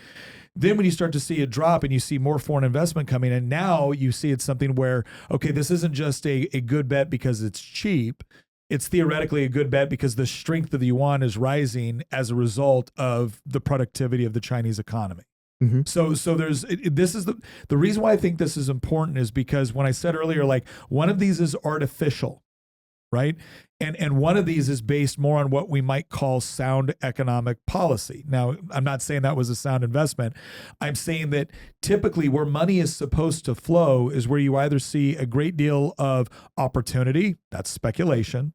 Then when you start to see a drop and you see more foreign investment coming in, now you see it's something where, okay, this isn't just a good bet because it's cheap. It's theoretically a good bet because the strength of the yuan is rising as a result of the productivity of the Chinese economy. Mm-hmm. So this is the reason why I think this is important is because when I said earlier, like one of these is artificial, right? And one of these is based more on what we might call sound economic policy. Now, I'm not saying that was a sound investment. I'm saying that typically where money is supposed to flow is where you either see a great deal of opportunity, that's speculation,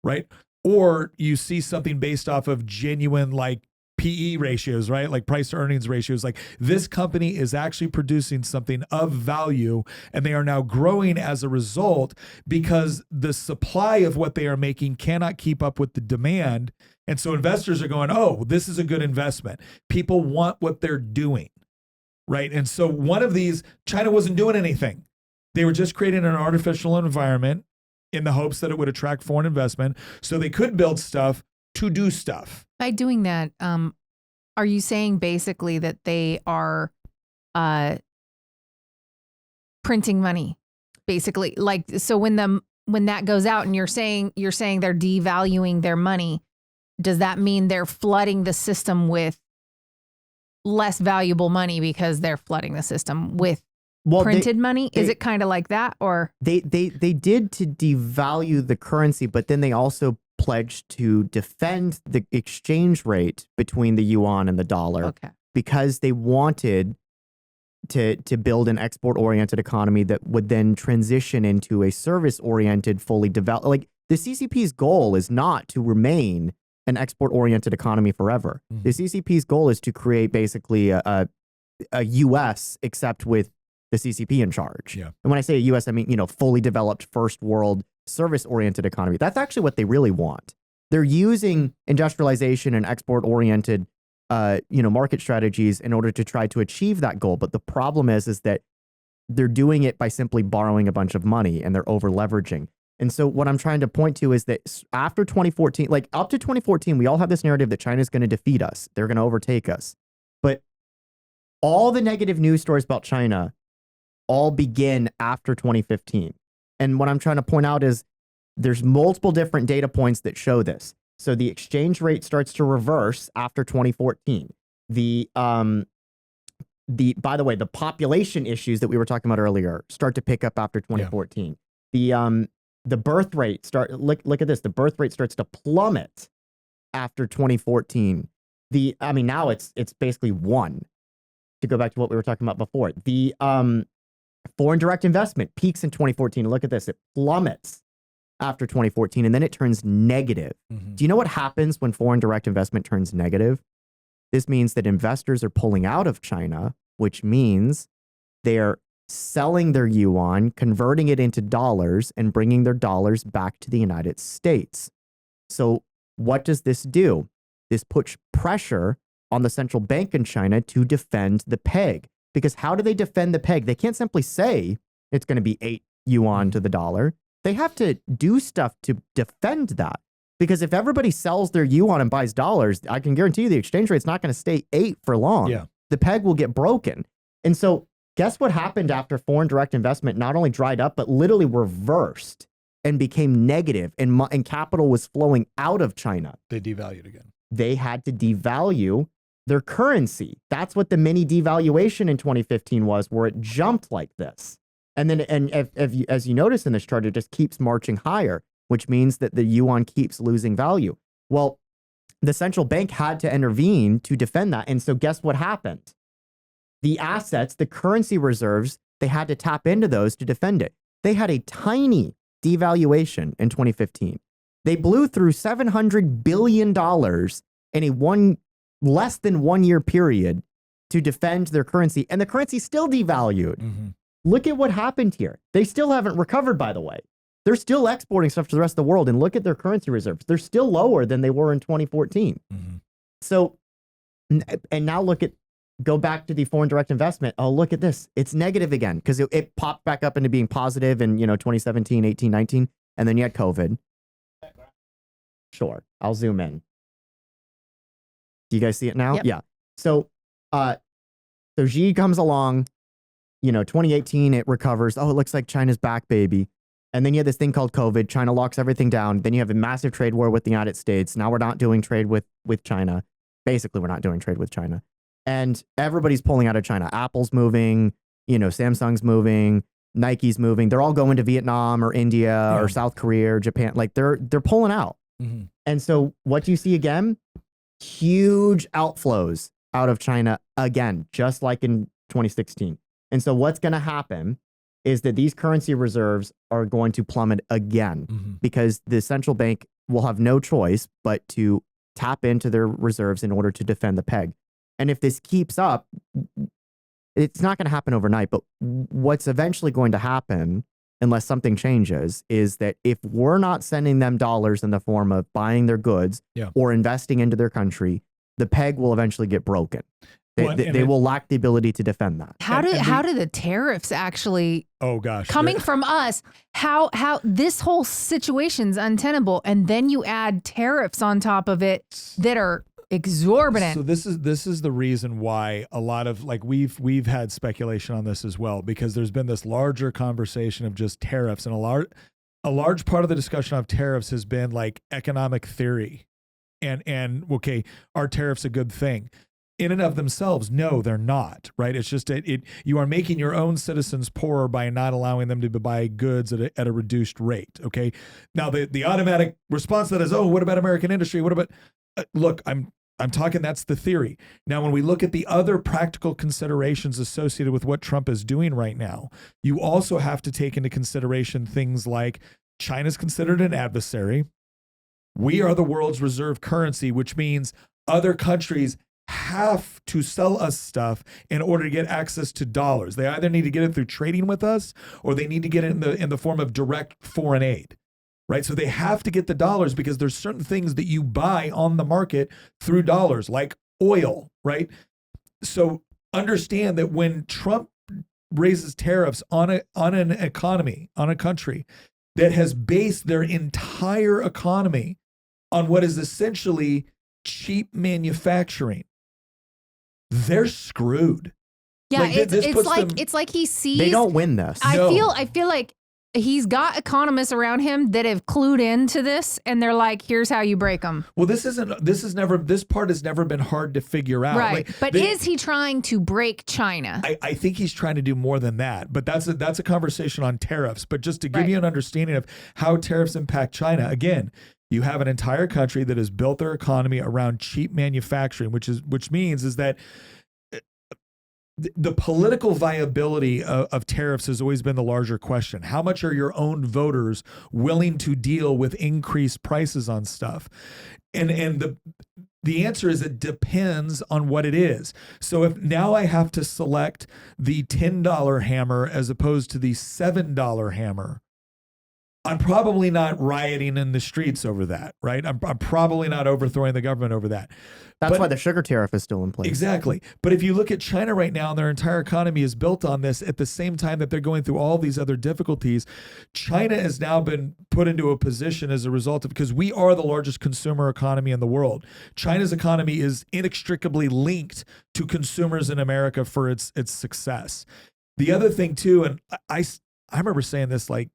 right? Or you see something based off of genuine like PE ratios, right? Like price to earnings ratios. Like this company is actually producing something of value and they are now growing as a result because the supply of what they are making cannot keep up with the demand. And so investors are going, oh, this is a good investment. People want what they're doing, right? And so one of these, China wasn't doing anything. They were just creating an artificial environment in the hopes that it would attract foreign investment so they could build stuff to do stuff. By doing that, are you saying basically that they are printing money, basically? Like, so when that goes out and you're saying they're devaluing their money, does that mean they're flooding the system with less valuable money because they're flooding the system with printed money? Is it kind of like that, or they did to devalue the currency, but then they also pledged to defend the exchange rate between the yuan and the dollar because they wanted to build an export-oriented economy that would then transition into a service-oriented, fully developed. Like the CCP's goal is not to remain an export-oriented economy forever. Mm-hmm. The CCP's goal is to create basically a U.S. except with the CCP in charge. Yeah. And when I say a U.S., I mean, fully developed first world service-oriented economy. That's actually what they really want. They're using industrialization and export-oriented, market strategies in order to try to achieve that goal. But the problem is that they're doing it by simply borrowing a bunch of money and they're over-leveraging. And so what I'm trying to point to is that after 2014, like up to 2014, we all have this narrative that China's going to defeat us. They're going to overtake us. But all the negative news stories about China all begin after 2015. And what I'm trying to point out is there's multiple different data points that show this. So the exchange rate starts to reverse after 2014. By the way, the population issues that we were talking about earlier start to pick up after 2014. Yeah. The birth rate look at this. The birth rate starts to plummet after 2014. Now it's basically 1, to go back to what we were talking about before. The foreign direct investment peaks in 2014. Look at this. It plummets after 2014, and then it turns negative. Mm-hmm. Do you know what happens when foreign direct investment turns negative? This means that investors are pulling out of China, which means they're selling their yuan, converting it into dollars, and bringing their dollars back to the United States. So what does this do? This puts pressure on the central bank in China to defend the peg. Because how do they defend the peg? They can't simply say it's going to be 8 yuan to the dollar. They have to do stuff to defend that. Because if everybody sells their yuan and buys dollars, I can guarantee you the exchange rate's not going to stay 8 for long. Yeah. The peg will get broken. And so guess what happened after foreign direct investment not only dried up, but literally reversed and became negative and capital was flowing out of China, they devalued again. They had to devalue their currency. That's what the mini devaluation in 2015 was, where it jumped like this. And then, as you notice in this chart, it just keeps marching higher, which means that the yuan keeps losing value. Well, the central bank had to intervene to defend that. And so guess what happened? The assets, the currency reserves, they had to tap into those to defend it. They had a tiny devaluation in 2015. They blew through $700 billion in a less than 1 year period to defend their currency. And the currency still devalued. Mm-hmm. Look at what happened here. They still haven't recovered, by the way. They're still exporting stuff to the rest of the world, and look at their currency reserves. They're still lower than they were in 2014. Mm-hmm. So, and now go back to the foreign direct investment. Oh, look at this. It's negative again because it popped back up into being positive in 2017, 18, 19, and then you had COVID. Sure, I'll zoom in. Do you guys see it now? Yep. Yeah. So Xi comes along, 2018, it recovers. Oh, it looks like China's back, baby. And then you have this thing called COVID. China locks everything down. Then you have a massive trade war with the United States. Now we're not doing trade with China. Basically, we're not doing trade with China. And everybody's pulling out of China. Apple's moving, Samsung's moving, Nike's moving. They're all going to Vietnam or India or South Korea or Japan. Like they're pulling out. Mm-hmm. And so what do you see again? Huge outflows out of China again, just like in 2016. And so what's going to happen is that these currency reserves are going to plummet again because the central bank will have no choice but to tap into their reserves in order to defend the peg. And if this keeps up, it's not going to happen overnight. But what's eventually going to happen, unless something changes, is that if we're not sending them dollars in the form of buying their goods or investing into their country, the peg will eventually get broken. They will lack the ability to defend that. How do the tariffs actually? Oh gosh, coming from us, how this whole situation's untenable, and then you add tariffs on top of it that are exorbitant. So this is the reason why a lot of we've had speculation on this as well, because there's been this larger conversation of just tariffs, and a large part of the discussion of tariffs has been like economic theory, and okay, are tariffs a good thing? In and of themselves, no, they're not, right? It's just you are making your own citizens poorer by not allowing them to buy goods at a reduced rate, okay? Now, the automatic response to that is, oh, what about American industry? What about, look, I'm talking, that's the theory. Now, when we look at the other practical considerations associated with what Trump is doing right now, you also have to take into consideration things like China's considered an adversary. We are the world's reserve currency, which means other countries have to sell us stuff in order to get access to dollars. They either need to get it through trading with us, or they need to get it in the form of direct foreign aid, right? So they have to get the dollars because there's certain things that you buy on the market through dollars, like oil, right? So understand that when Trump raises tariffs on an economy, on a country that has based their entire economy on what is essentially cheap manufacturing, they're screwed. Yeah, it's like he sees they don't win this. I feel like he's got economists around him that have clued into this, and they're like, "Here's how you break them." Well, this part has never been hard to figure out, right? But is he trying to break China? I think he's trying to do more than that. But that's a conversation on tariffs. But just to give you an understanding of how tariffs impact China, again, you have an entire country that has built their economy around cheap manufacturing, which means that the political viability of tariffs has always been the larger question. How much are your own voters willing to deal with increased prices on stuff? And the answer is it depends on what it is. So if now I have to select the $10 hammer as opposed to the $7 hammer, I'm probably not rioting in the streets over that, right? I'm probably not overthrowing the government over that. That's why the sugar tariff is still in place. Exactly. But if you look at China right now, their entire economy is built on this at the same time that they're going through all these other difficulties. China has now been put into a position as a result of, because we are the largest consumer economy in the world. China's economy is inextricably linked to consumers in America for its success. The other thing too, and I remember saying this like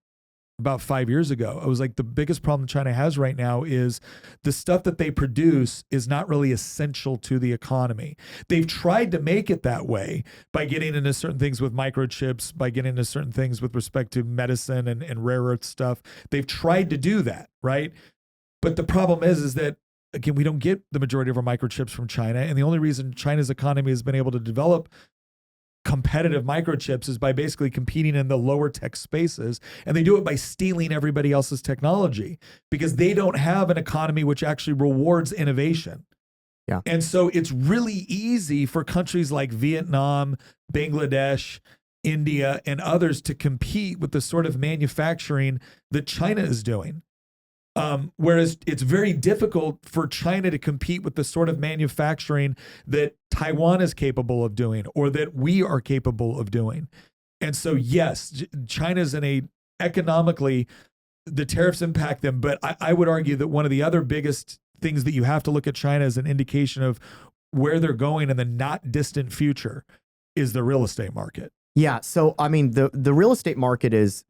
about 5 years ago. I was like, the biggest problem China has right now is the stuff that they produce is not really essential to the economy. They've tried to make it that way by getting into certain things with microchips, by getting into certain things with respect to medicine and rare earth stuff. They've tried to do that, right? But the problem is that, again, we don't get the majority of our microchips from China. And the only reason China's economy has been able to develop competitive microchips is by basically competing in the lower tech spaces. And they do it by stealing everybody else's technology because they don't have an economy which actually rewards innovation. Yeah. And so it's really easy for countries like Vietnam, Bangladesh, India, and others to compete with the sort of manufacturing that China is doing. Whereas it's very difficult for China to compete with the sort of manufacturing that Taiwan is capable of doing or that we are capable of doing. And so, yes, China's in a economically, the tariffs impact them. But I would argue that one of the other biggest things that you have to look at China as an indication of where they're going in the not distant future is the real estate market. Yeah. So, I mean, the real estate market is,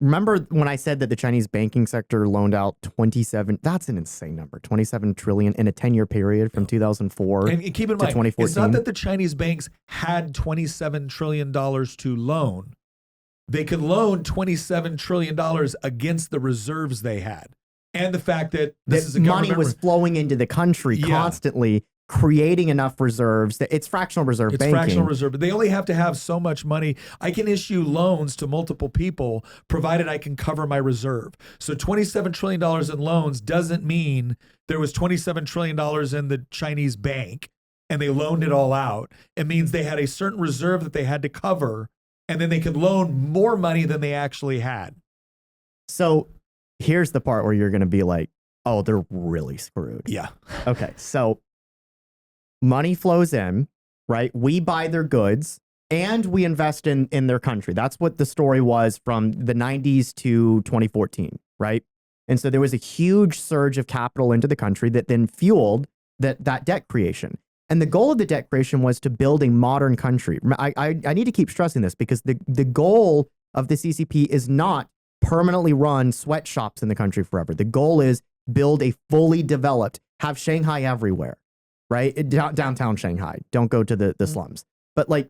remember when I said that the Chinese banking sector loaned out 27, that's an insane number, 27 trillion in a 10-year period from 2004 and keep in to mind, 2014. it's not that the Chinese banks had $27 trillion to loan. They could loan $27 trillion against the reserves they had. And the fact that this is a money was flowing into the country constantly, creating enough reserves that it's fractional reserve banking. It's fractional reserve, but they only have to have so much money. I can issue loans to multiple people provided I can cover my reserve. So $27 trillion in loans doesn't mean there was $27 trillion in the Chinese bank and they loaned it all out. It means they had a certain reserve that they had to cover, and then they could loan more money than they actually had. So here's the part where you're going to be like, oh, they're really screwed. Yeah. Okay. So money flows in, right? We buy their goods and we invest in their country. That's what the story was from the 90s to 2014, right? And so there was a huge surge of capital into the country that then fueled that debt creation. And the goal of the debt creation was to build a modern country. I need to keep stressing this because the goal of the CCP is not permanently run sweatshops in the country forever. The goal is build a fully developed, have Shanghai everywhere. Right? Downtown Shanghai. Don't go to the slums. But like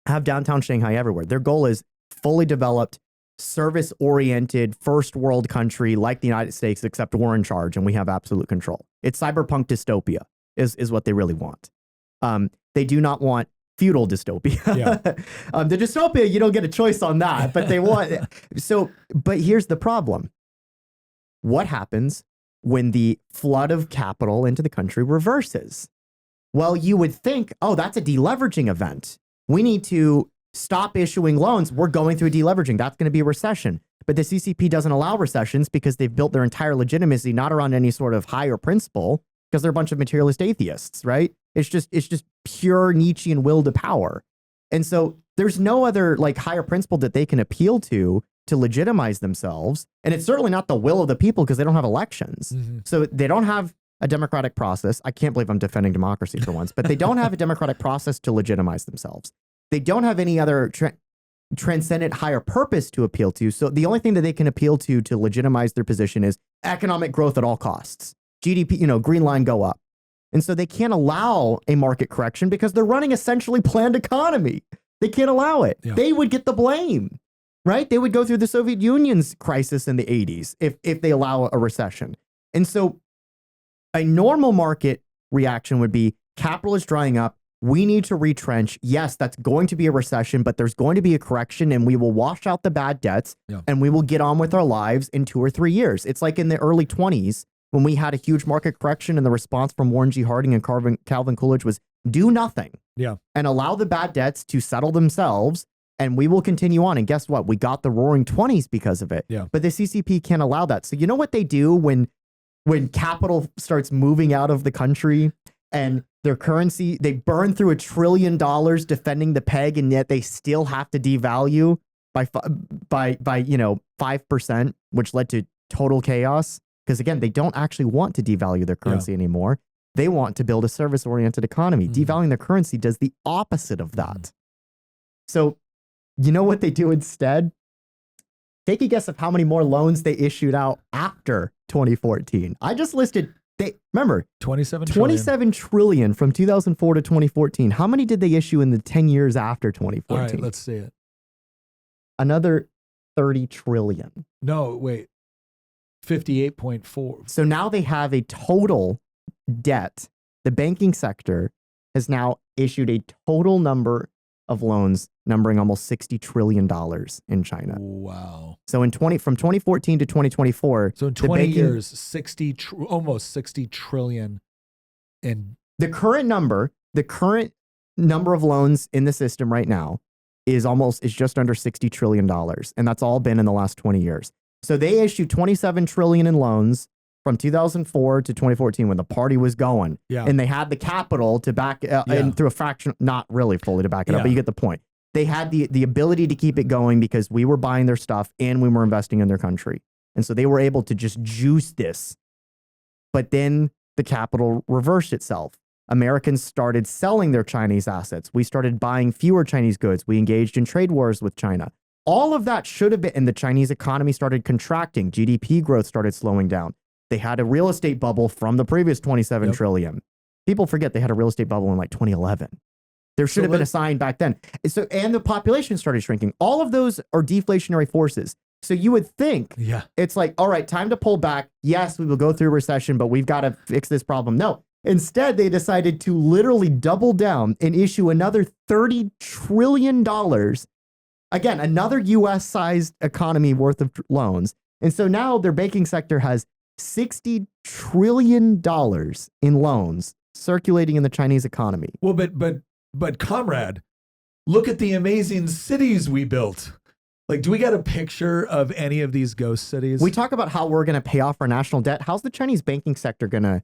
have downtown Shanghai everywhere. Their goal is fully developed, service-oriented, first world country like the United States, except we're in charge and we have absolute control. It's cyberpunk dystopia is what they really want. They do not want feudal dystopia. Yeah. The dystopia, you don't get a choice on that, but they want so, but here's the problem. What happens when the flood of capital into the country reverses? Well, you would think, oh, that's a deleveraging event. We need to stop issuing loans. We're going through deleveraging. That's going to be a recession. But the CCP doesn't allow recessions because they've built their entire legitimacy not around any sort of higher principle, because they're a bunch of materialist atheists, right? It's just pure Nietzschean will to power. And so there's no other like higher principle that they can appeal to legitimize themselves. And it's certainly not the will of the people because they don't have elections. Mm-hmm. So they don't have a democratic process. I can't believe I'm defending democracy for once, but they don't have a democratic process to legitimize themselves. They don't have any other transcendent higher purpose to appeal to. So the only thing that they can appeal to legitimize their position is economic growth at all costs. GDP, green line go up. And so they can't allow a market correction because they're running essentially planned economy. They can't allow it. Yeah. They would get the blame. Right? They would go through the Soviet Union's crisis in the 80s if they allow a recession. And so a normal market reaction would be capital is drying up. We need to retrench. Yes, that's going to be a recession, but there's going to be a correction and we will wash out the bad debts and we will get on with our lives in 2 or 3 years. It's like in the early 20s when we had a huge market correction and the response from Warren G. Harding and Calvin Coolidge was do nothing and allow the bad debts to settle themselves. And we will continue on. And guess what? We got the roaring 20s because of it. Yeah. But the CCP can't allow that. So you know what they do when capital starts moving out of the country and their currency, they burn through $1 trillion defending the peg, and yet they still have to devalue by 5%, which led to total chaos. Because again, they don't actually want to devalue their currency anymore. They want to build a service-oriented economy. Devaluing their currency does the opposite of that. So you know what they do instead? Take a guess of how many more loans they issued out after 2014. I just listed, remember, 27 trillion from 2004 to 2014. How many did they issue in the 10 years after 2014? All right, let's see it. Another 30 trillion. No, wait. 58.4. So now they have a total debt. The banking sector has now issued a total number of loans numbering almost $60 trillion in China. Wow. So from 2014 to 2024. So in 20 years, almost 60 trillion. And the current number of loans in the system right now is just under $60 trillion. And that's all been in the last 20 years. So they issued 27 trillion in loans from 2004 to 2014 when the party was going. Yeah. And they had the capital to back and through a fraction, not really fully to back it up, but you get the point. They had the ability to keep it going because we were buying their stuff and we were investing in their country. And so they were able to just juice this. But then the capital reversed itself. Americans started selling their Chinese assets. We started buying fewer Chinese goods. We engaged in trade wars with China. All of that should have been, and the Chinese economy started contracting. GDP growth started slowing down. They had a real estate bubble from the previous 27 trillion. People forget they had a real estate bubble in like 2011. There should have been a sign back then. And the population started shrinking. All of those are deflationary forces. So you would think it's like, all right, time to pull back. Yes, we will go through a recession, but we've got to fix this problem. No. Instead, they decided to literally double down and issue another $30 trillion. Again, another US-sized economy worth of loans. And so now their banking sector has $60 trillion in loans circulating in the Chinese economy. Well, but comrade, look at the amazing cities we built. Like, do we got a picture of any of these ghost cities? We talk about how we're going to pay off our national debt. How's the Chinese banking sector going to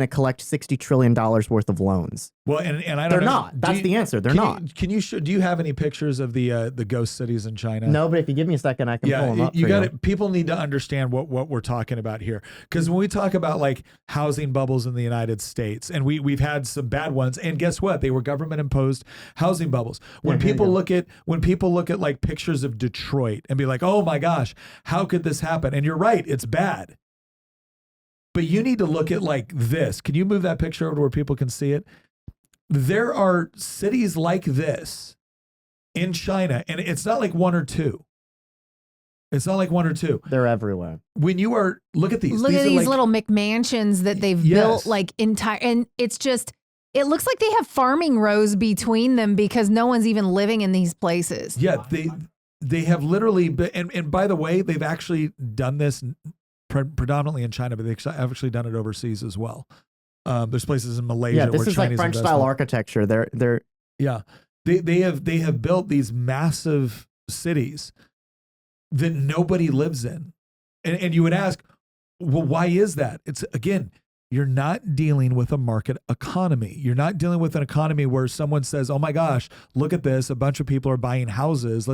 collect $60 trillion worth of loans? Well, and I don't They're know. not. That's the answer. They're not. Can you do you have any pictures of the ghost cities in China? No, but if you give me a second, I can pull them up. You got it. People need to understand what we're talking about here, because when we talk about like housing bubbles in the United States, and we've had some bad ones, and guess what? They were government imposed housing bubbles. When people look at like pictures of Detroit and be like, oh my gosh, how could this happen? And you're right, it's bad. But you need to look at like this. Can you move that picture over to where people can see it? There are cities like this in China, and it's not like one or two. It's not like one or two. They're everywhere. When you are, look at these. Look these at these like, little McMansions that they've built like entire, and it's just, it looks like they have farming rows between them because no one's even living in these places. Yeah, they have literally been, and by the way, they've actually done this predominantly in China, but they've actually done it overseas as well. There's places in Malaysia. Yeah, this where is Chinese like French style architecture. They're they have built these massive cities that nobody lives in, and you would ask, well, why is that? It's again, you're not dealing with a market economy. You're not dealing with an economy where someone says, oh my gosh, look at this. A bunch of people are buying houses.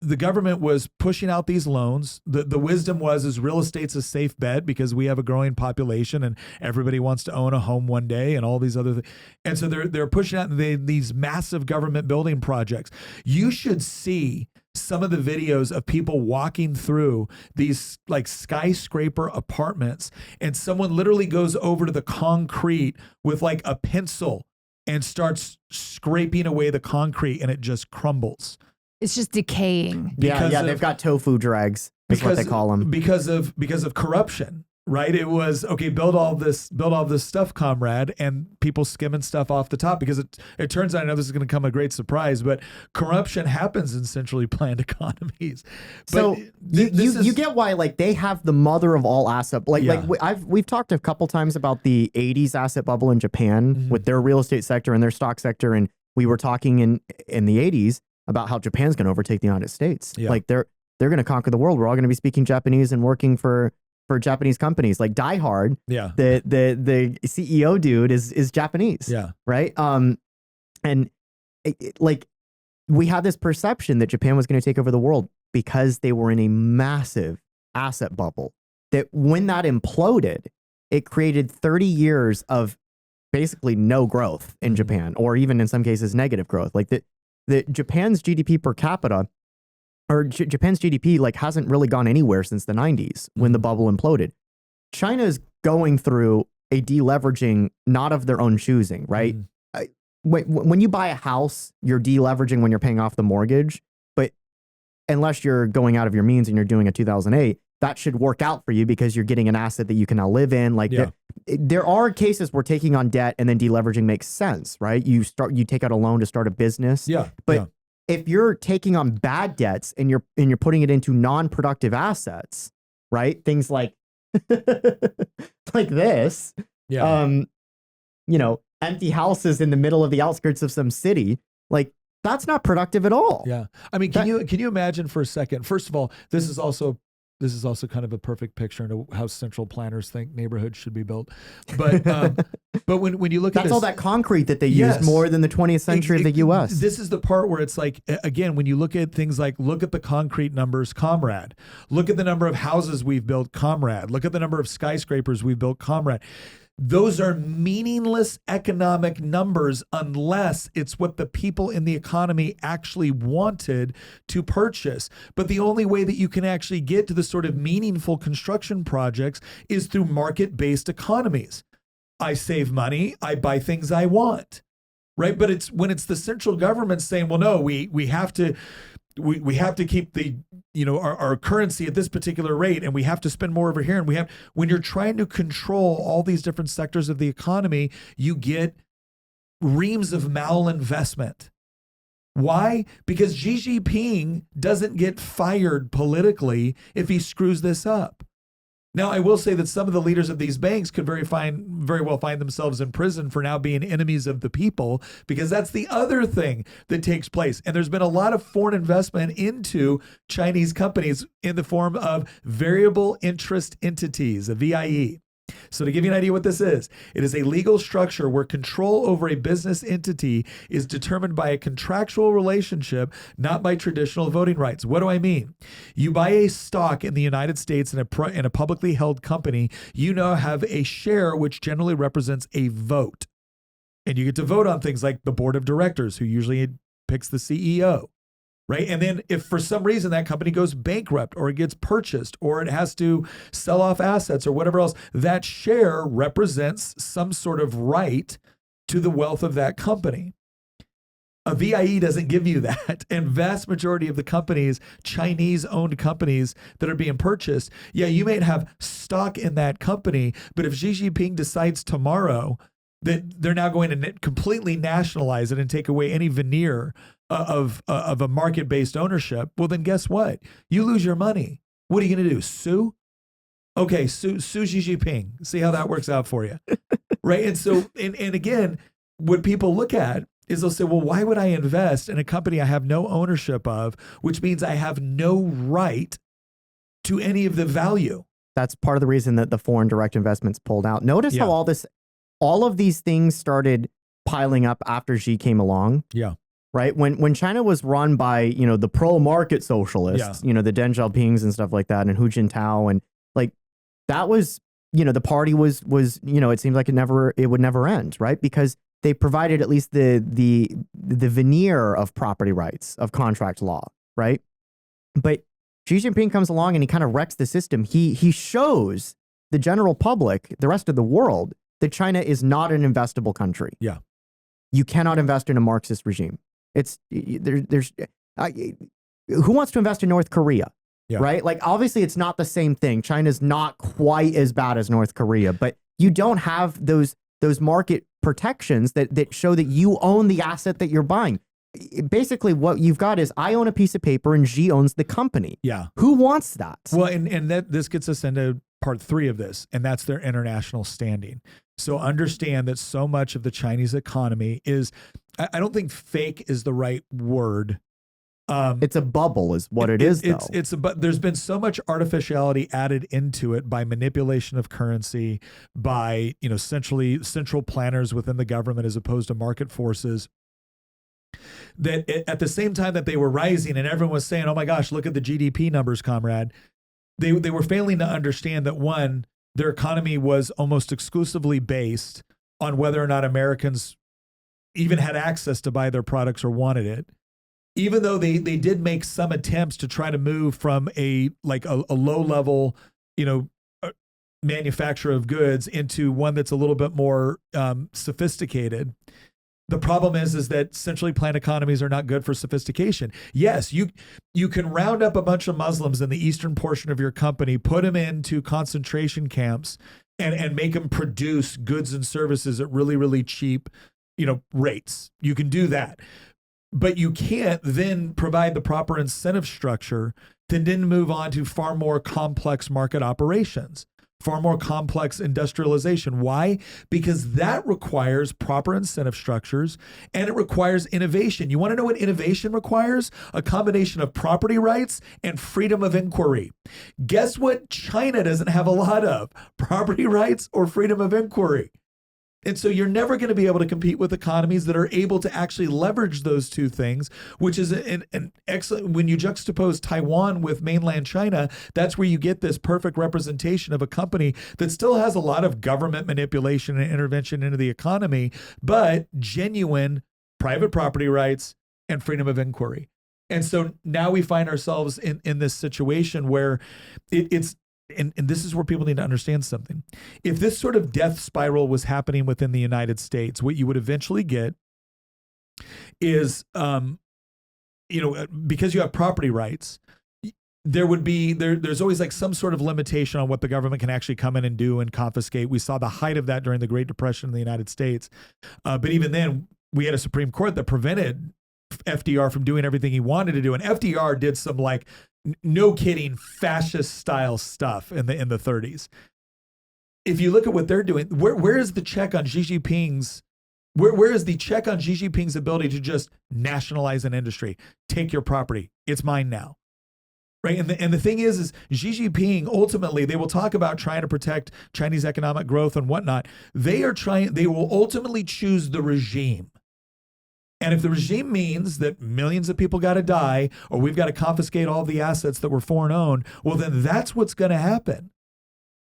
The government was pushing out these loans. The wisdom is real estate's a safe bet because we have a growing population and everybody wants to own a home one day and all these other things. And so they're pushing out these massive government building projects. You should see some of the videos of people walking through these like skyscraper apartments, and someone literally goes over to the concrete with like a pencil and starts scraping away the concrete, and it just crumbles. It's just decaying. They've got tofu drags. Is what they call them because of corruption, right? It was okay. Build all this stuff, comrade, and people skimming stuff off the top because it turns out. I know this is going to come a great surprise, but corruption happens in centrally planned economies. So you get why like they have the mother of all asset. We've talked a couple times about the '80s asset bubble in Japan with their real estate sector and their stock sector, and we were talking in the '80s. About how Japan's going to overtake the United States. Yeah. Like they're going to conquer the world. We're all going to be speaking Japanese and working for Japanese companies. Like Die Hard, the CEO dude is Japanese. Yeah. Right. And like we had this perception that Japan was going to take over the world because they were in a massive asset bubble. That when that imploded, it created 30 years of basically no growth in Japan, or even in some cases negative growth. Like the Japan's GDP per capita or Japan's GDP like hasn't really gone anywhere since the 90s when the bubble imploded. China is going through a deleveraging, not of their own choosing, right? When you buy a house, you're deleveraging when you're paying off the mortgage, but unless you're going out of your means and you're doing a 2008, that should work out for you because you're getting an asset that you can now live in. Like there are cases where taking on debt and then deleveraging makes sense, right? You take out a loan to start a business. But if you're taking on bad debts and you're putting it into non-productive assets, right? Things like like this, empty houses in the middle of the outskirts of some city, like that's not productive at all. Yeah. I mean, can you imagine for a second? First of all, this is also kind of a perfect picture into how central planners think neighborhoods should be built. But but when you look at that's all that concrete that they used more than the 20th century of the U.S. This is the part where it's like, again, when you look at things like, look at the concrete numbers, comrade. Look at the number of houses we've built, comrade. Look at the number of skyscrapers we've built, comrade. Those are meaningless economic numbers unless it's what the people in the economy actually wanted to purchase. But the only way that you can actually get to the sort of meaningful construction projects is through market-based economies. I save money, I buy things I want, right? But it's when it's the central government saying, well, no, we have to keep the our currency at this particular rate, and we have to spend more over here, and when you're trying to control all these different sectors of the economy, you get reams of malinvestment. Why? Because Xi Jinping doesn't get fired politically if he screws this up. Now, I will say that some of the leaders of these banks could very well find themselves in prison for now being enemies of the people, because that's the other thing that takes place. And there's been a lot of foreign investment into Chinese companies in the form of variable interest entities, a VIE. So to give you an idea what this is, it is a legal structure where control over a business entity is determined by a contractual relationship, not by traditional voting rights. What do I mean? You buy a stock in the United States in a publicly held company, you now have a share which generally represents a vote. And you get to vote on things like the board of directors, who usually picks the CEO. Right. And then if for some reason that company goes bankrupt or it gets purchased or it has to sell off assets or whatever else, that share represents some sort of right to the wealth of that company. A VIE doesn't give you that. And vast majority of the companies, Chinese owned companies that are being purchased, you may have stock in that company. But if Xi Jinping decides tomorrow that they're now going to completely nationalize it and take away any veneer of a market-based ownership, well, then guess what? You lose your money. What are you going to do? Sue? Okay, sue Xi Jinping. See how that works out for you. Right? And so, and again, what people look at is they'll say, well, why would I invest in a company I have no ownership of, which means I have no right to any of the value? That's part of the reason that the foreign direct investments pulled out. Notice how all of these things started piling up after Xi came along. Yeah. Right. When China was run by, the pro-market socialists, the Deng Xiaopings and stuff like that, and Hu Jintao, and like that was, the party was, it seemed like it would never end. Right. Because they provided at least the veneer of property rights, of contract law. Right. But Xi Jinping comes along and he kind of wrecks the system. He shows the general public, the rest of the world, that China is not an investable country. Yeah. You cannot invest in a Marxist regime. Who wants to invest in North Korea? Yeah. Right? Like, obviously, it's not the same thing. China's not quite as bad as North Korea, but you don't have those market protections that show that you own the asset that you're buying. Basically, what you've got is I own a piece of paper and Xi owns the company. Yeah. Who wants that? Well, and this gets us into part 3 of this, and that's their international standing. So understand that so much of the Chinese economy is, I don't think fake is the right word. It's a bubble is what it is, though. But there's been so much artificiality added into it by manipulation of currency, by, central planners within the government as opposed to market forces, that at the same time that they were rising and everyone was saying, oh my gosh, look at the GDP numbers, comrade, they were failing to understand that, one, their economy was almost exclusively based on whether or not Americans even had access to buy their products or wanted it. even though they did make some attempts to try to move from a low level, manufacturer of goods into one that's a little bit more sophisticated. The problem is that centrally planned economies are not good for sophistication. Yes, you can round up a bunch of Muslims in the eastern portion of your company, put them into concentration camps, and make them produce goods and services at really, really cheap, rates. You can do that. But you can't then provide the proper incentive structure to then move on to far more complex market operations, far more complex industrialization. Why? Because that requires proper incentive structures and it requires innovation. You want to know what innovation requires? A combination of property rights and freedom of inquiry. Guess what China doesn't have a lot of? Property rights or freedom of inquiry. And so you're never going to be able to compete with economies that are able to actually leverage those two things, which is an excellent, when you juxtapose Taiwan with mainland China, that's where you get this perfect representation of a company that still has a lot of government manipulation and intervention into the economy, but genuine private property rights and freedom of inquiry. And so now we find ourselves in this situation where it's, and this is where people need to understand something. If this sort of death spiral was happening within the United States, what you would eventually get is, because you have property rights, there's always like some sort of limitation on what the government can actually come in and do and confiscate. We saw the height of that during the Great Depression in the United States. But even then, we had a Supreme Court that prevented FDR from doing everything he wanted to do. And FDR did some no kidding fascist style stuff in the 30s. If you look at what they're doing, where is the check on Xi Jinping's where is the check on Xi Jinping's ability to just nationalize an industry? Take your property. It's mine now. Right. And the thing is Xi Jinping, ultimately, they will talk about trying to protect Chinese economic growth and whatnot. They will ultimately choose the regime. And if the regime means that millions of people got to die, or we've got to confiscate all the assets that were foreign owned, well, then that's what's going to happen.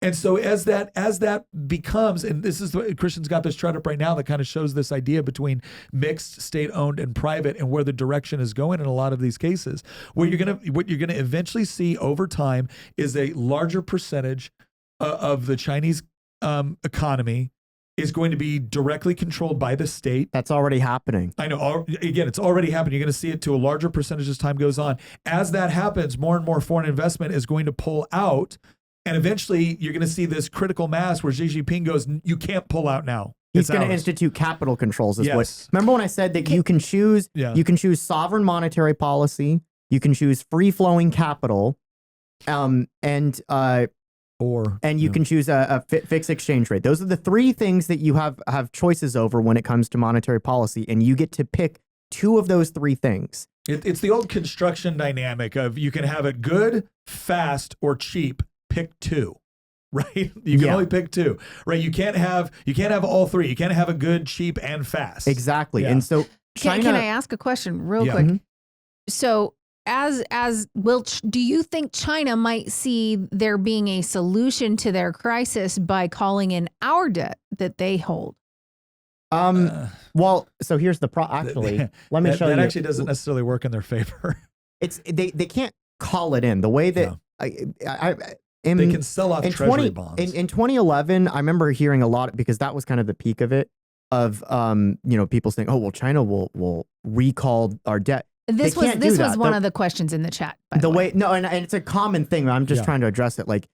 And so as that becomes, and this is what Christian's got this chart up right now that kind of shows this idea between mixed, state-owned, and private, and where the direction is going in a lot of these cases. What you're gonna eventually see over time is a larger percentage of the Chinese economy is going to be directly controlled by the state. That's already happening. I know. Again, it's already happening. You're going to see it to a larger percentage as time goes on. As that happens, more and more foreign investment is going to pull out. And eventually, you're going to see this critical mass where Xi Jinping goes, you can't pull out now. He's going to institute capital controls. Yes. Remember when I said that you can choose sovereign monetary policy, you can choose free-flowing capital, and you can choose a fixed exchange rate. Those are the three things that you have choices over when it comes to monetary policy, and you get to pick two of those three things. It's the old construction dynamic of you can have it good, fast, or cheap. Pick two, right? You can only pick two, right? You can't have all three. You can't have a good, cheap, and fast. Exactly. Yeah. And so China, can I ask a question real quick? Mm-hmm. So do you think China might see there being a solution to their crisis by calling in our debt that they hold? Well, so here's the actually, let me show you. That actually doesn't necessarily work in their favor. They can't call it in the way that they can sell off treasury bonds. In 2011, I remember hearing a lot because that was kind of the peak of it, of people saying, "Oh, well, China will recall our debt." This was one of the questions in the chat. By the way, and it's a common thing. I'm just trying to address it. Like,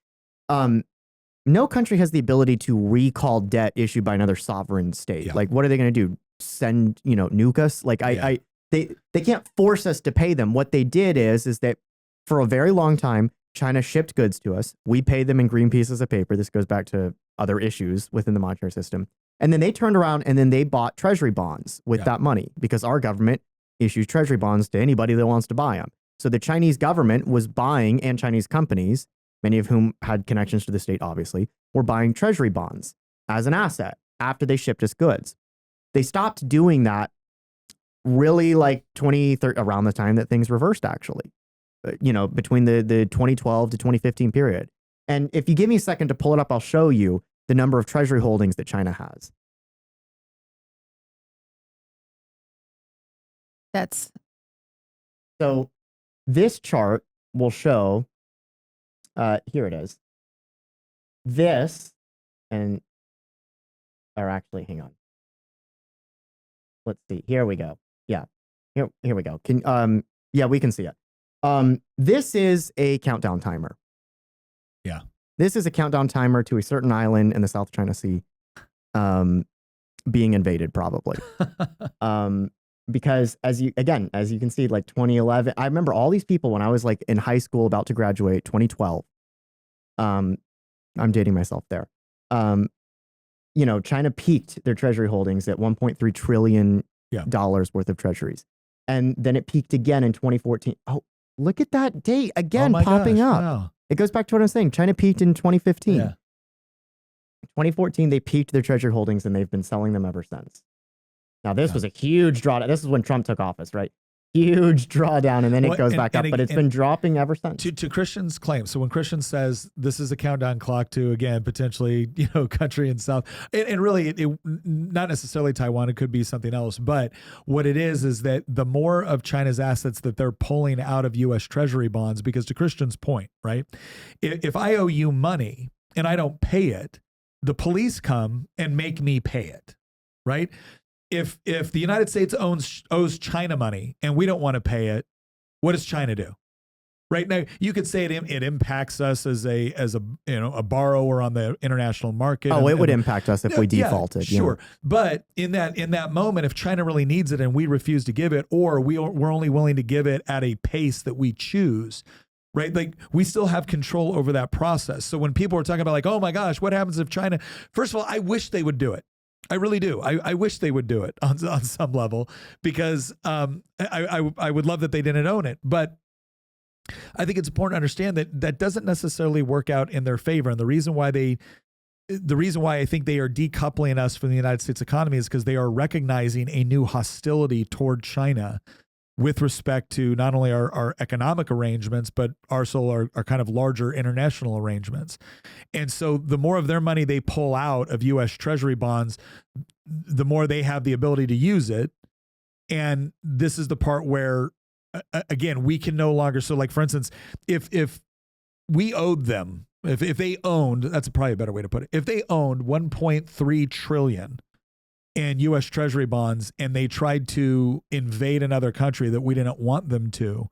no country has the ability to recall debt issued by another sovereign state. Yeah. Like, what are they going to do? Send nuke us? Like, they can't force us to pay them. What they did is that for a very long time, China shipped goods to us. We paid them in green pieces of paper. This goes back to other issues within the monetary system. And then they turned around and then they bought treasury bonds with that money because our government issues treasury bonds to anybody that wants to buy them. So the Chinese government was buying, and Chinese companies, many of whom had connections to the state, obviously, were buying treasury bonds as an asset after they shipped us goods. They stopped doing that really like around the time that things reversed, actually. Between the 2012 to 2015 period. And if you give me a second to pull it up, I'll show you the number of treasury holdings that China has. That's So this chart will show, here it is. This, or actually, hang on. Let's see. Here we go. Yeah. Here we go. Yeah, we can see it. This is a countdown timer. Yeah. This is a countdown timer to a certain island in the South China Sea, being invaded probably. Because as you can see, like 2011, I remember all these people when I was like in high school about to graduate, 2012. I'm dating myself there. China peaked their treasury holdings at $1.3 trillion worth of treasuries. And then it peaked again in 2014. Oh, look at that date again popping up. Wow. It goes back to what I'm saying. China peaked in 2015. Yeah. 2014, they peaked their treasury holdings and they've been selling them ever since. Now, this was a huge drawdown. This is when Trump took office, right? Huge drawdown, and then it goes back up, but it's been dropping ever since. To Christians' claim, so when Christian says this is a countdown clock to, again, potentially, country in South, and really, it not necessarily Taiwan, it could be something else, but what it is that the more of China's assets that they're pulling out of U.S. Treasury bonds, because to Christian's point, right, if I owe you money and I don't pay it, the police come and make me pay it, right? If the United States owes China money and we don't want to pay it, what does China do? Right now, you could say it impacts us as a borrower on the international market. Oh, it would impact us if we defaulted. Yeah, sure, but in that moment, if China really needs it and we refuse to give it, or we're only willing to give it at a pace that we choose, right? Like we still have control over that process. So when people are talking about like, oh my gosh, what happens if China? First of all, I wish they would do it. I really do. I wish they would do it on some level, because I would love that they didn't own it. But I think it's important to understand that doesn't necessarily work out in their favor. And the reason why I think they are decoupling us from the United States economy is because they are recognizing a new hostility toward China with respect to not only our economic arrangements, but also our kind of larger international arrangements. And so the more of their money they pull out of U.S. Treasury bonds, the more they have the ability to use it. And this is the part where, again, we can no longer. So like, for instance, if we owed them, if they owned, that's probably a better way to put it. If they owned 1.3 trillion in U.S. Treasury bonds, and they tried to invade another country that we didn't want them to,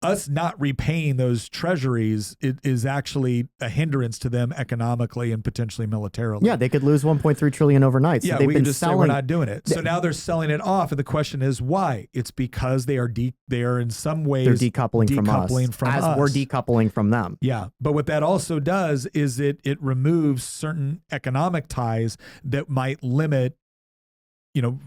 us not repaying those treasuries is actually a hindrance to them economically and potentially militarily. Yeah, they could lose 1.3 trillion overnight. So yeah, we can just say we're not doing it. So now they're selling it off, and the question is why? It's because they are in some ways they're decoupling from us, as we're decoupling from them. Yeah, but what that also does is it removes certain economic ties that might limit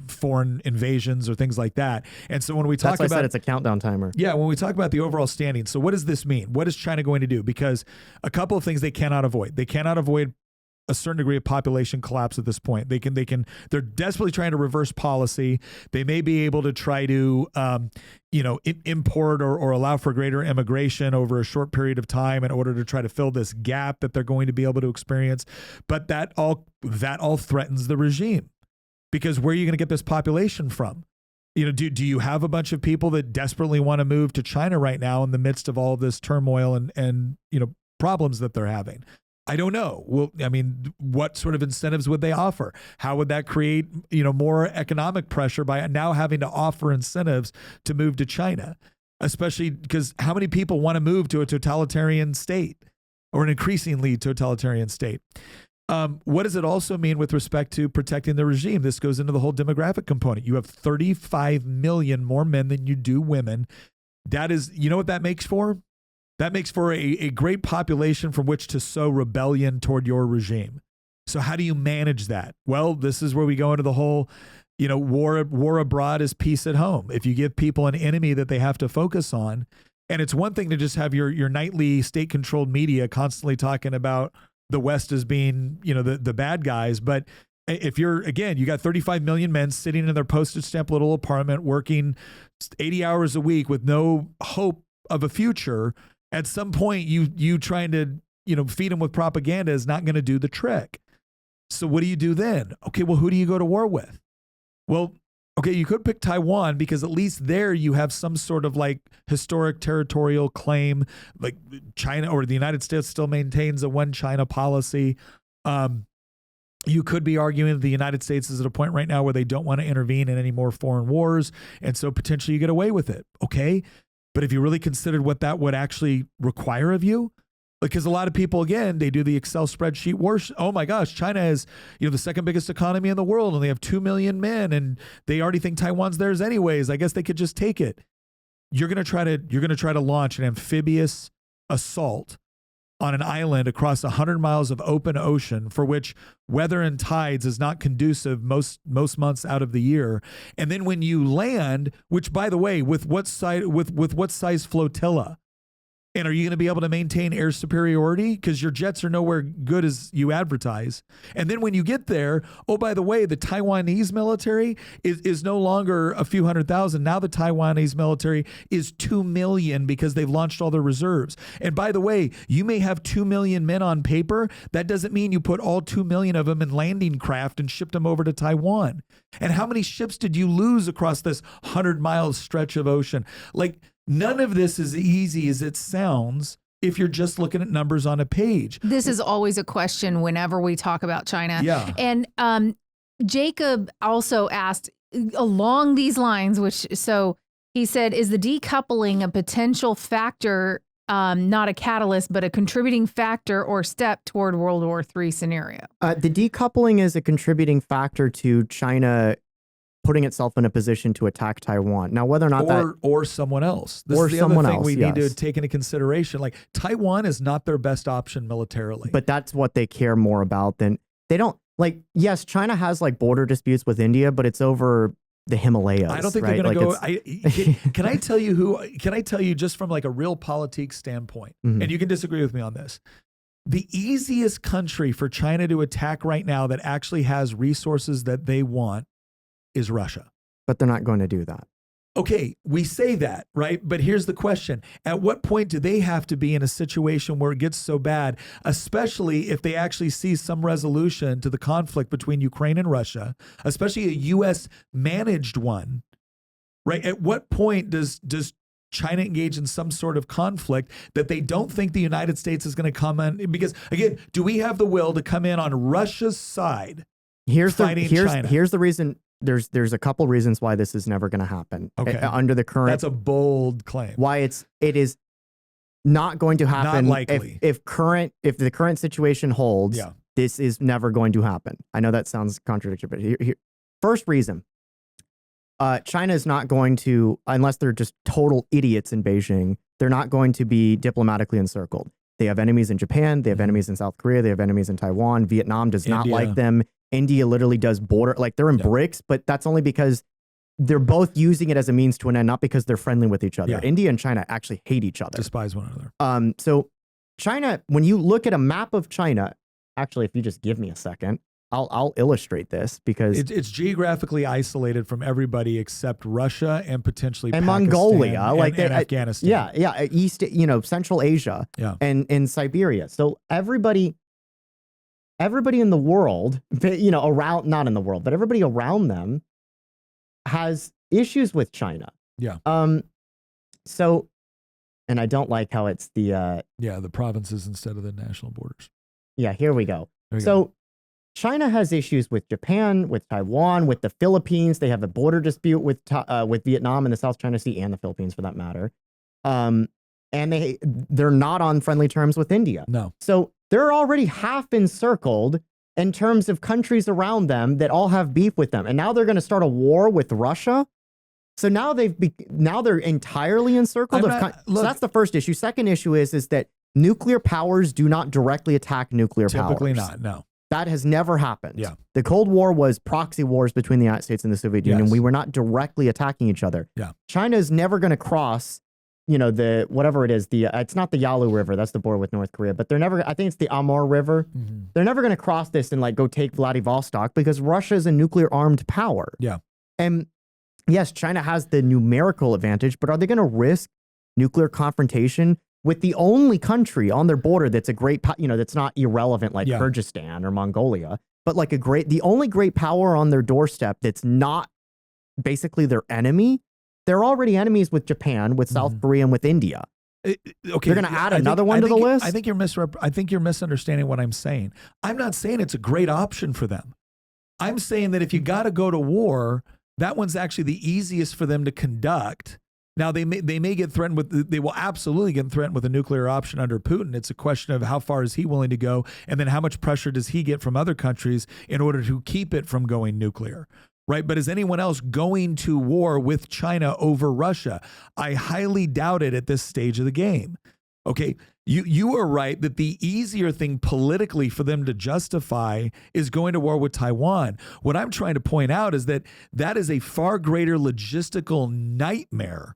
foreign invasions or things like that. And so when we talk about, I said it's a countdown timer. Yeah, when we talk about the overall standing, so what does this mean? What is China going to do? Because a couple of things they cannot avoid. They cannot avoid a certain degree of population collapse at this point. They're desperately trying to reverse policy. They may be able to try to, import or allow for greater immigration over a short period of time in order to try to fill this gap that they're going to be able to experience. But that all threatens the regime. Because where are you going to get this population from? Do you have a bunch of people that desperately want to move to China right now in the midst of all of this turmoil and problems that they're having? I don't know. Well, I mean, what sort of incentives would they offer? How would that create, more economic pressure by now having to offer incentives to move to China? Especially because how many people want to move to a totalitarian state or an increasingly totalitarian state? What does it also mean with respect to protecting the regime? This goes into the whole demographic component. You have 35 million more men than you do women. That is, what that makes for? That makes for a great population from which to sow rebellion toward your regime. So how do you manage that? Well, this is where we go into the whole, war abroad is peace at home. If you give people an enemy that they have to focus on, and it's one thing to just have your nightly state-controlled media constantly talking about the West as being, the bad guys. But if you got 35 million men sitting in their postage stamp little apartment, working 80 hours a week with no hope of a future, at some point you trying to, feed them with propaganda is not going to do the trick. So what do you do then? Okay, well, who do you go to war with? Well, Okay, you could pick Taiwan because at least there you have some sort of like historic territorial claim. Like China or the United States still maintains a one China policy. You could be arguing that the United States is at a point right now where they don't want to intervene in any more foreign wars. And so potentially you get away with it. Okay. But if you really considered what that would actually require of you, because a lot of people, again, they do the Excel spreadsheet worse. Oh my gosh, China is, the second biggest economy in the world, and they have 2 million men, and they already think Taiwan's theirs anyways. I guess they could just take it. You're gonna try to launch an amphibious assault on an island across 100 miles of open ocean, for which weather and tides is not conducive most months out of the year. And then when you land, which by the way, with what size flotilla? And are you going to be able to maintain air superiority? Because your jets are nowhere good as you advertise. And then when you get there, oh, by the way, the Taiwanese military is no longer a few 100,000. Now the Taiwanese military is 2 million because they've launched all their reserves. And by the way, you may have 2 million men on paper. That doesn't mean you put all 2 million of them in landing craft and shipped them over to Taiwan. And how many ships did you lose across this 100-mile stretch of ocean? Like, none of this is easy as it sounds if you're just looking at numbers on a page. This is always a question whenever we talk about China. Yeah. And Jacob also asked along these lines, so he said, is the decoupling a potential factor, not a catalyst, but a contributing factor or step toward World War III scenario? The decoupling is a contributing factor to China putting itself in a position to attack Taiwan. Now, whether or not or someone else. This or is the someone other thing else, we need to take into consideration. Like, Taiwan is not their best option militarily. But that's what they care more about than they don't like. Yes, China has like border disputes with India, but it's over the Himalayas. I don't think right? they're going to go. Can I tell you who? Can I tell you just from like a real politique standpoint? Mm-hmm. And you can disagree with me on this. The easiest country for China to attack right now that actually has resources that they want is Russia. But they're not going to do that. Okay, we say that, right? But here's the question. At what point do they have to be in a situation where it gets so bad, especially if they actually see some resolution to the conflict between Ukraine and Russia, especially a U.S. managed one, right? At what point does China engage in some sort of conflict that they don't think the United States is going to come in? Because again, do we have the will to come in on Russia's side fighting China? Here's the reason. There's a couple reasons why this is never going to happen. Okay. Under the current. That's a bold claim. Why it is not going to happen. Not likely. If the current situation holds, this is never going to happen. I know that sounds contradictory, but here first reason. China is not going to, unless they're just total idiots in Beijing, they're not going to be diplomatically encircled. They have enemies in Japan. They have enemies in South Korea. They have enemies in Taiwan. Vietnam does not like them. India literally does border, like they're in BRICS, but that's only because they're both using it as a means to an end, not because they're friendly with each other. India and China actually hate each other. Despise one another. So China, when you look at a map of China, actually, if you just give me a second, I'll illustrate this because it's geographically isolated from everybody except Russia and potentially and Pakistan Mongolia, and Afghanistan. East, Central Asia, and Siberia. So everybody in the world, around, not in the world, but everybody around them has issues with China. Yeah. So, and I don't like how it's the the provinces instead of the national borders. Yeah, here we go. So China has issues with Japan, with Taiwan, with the Philippines. They have a border dispute with Vietnam and the South China Sea and the Philippines for that matter. And they're not on friendly terms with India. No. So they're already half encircled in terms of countries around them that all have beef with them. And now they're going to start a war with Russia. So now they're entirely encircled. So that's the first issue. Second issue is that nuclear powers do not directly attack nuclear powers. Typically not, no. That has never happened. Yeah. The Cold War was proxy wars between the United States and the Soviet Union. We were not directly attacking each other. Yeah. China is never going to cross, the whatever it is, it's not the Yalu River, that's the border with North Korea, but they're never, I think it's the Amur River. Mm-hmm. They're never going to cross this and go take Vladivostok because Russia is a nuclear armed power. Yeah. And yes, China has the numerical advantage, but are they going to risk nuclear confrontation with the only country on their border that's a great, that's not irrelevant like Kyrgyzstan or Mongolia, but like the only great power on their doorstep that's not basically their enemy. They're already enemies with Japan, with South Korea, and with India. Okay, they're going to add another one to the list. I think you're misunderstanding what I'm saying. I'm not saying it's a great option for them. I'm saying that if you got to go to war, that one's actually the easiest for them to conduct. Now they may get threatened with, they will absolutely get threatened with a nuclear option under Putin. It's a question of how far is he willing to go, and then how much pressure does he get from other countries in order to keep it from going nuclear. Right. But is anyone else going to war with China over Russia? I highly doubt it at this stage of the game. OK, you are right that the easier thing politically for them to justify is going to war with Taiwan. What I'm trying to point out is that that is a far greater logistical nightmare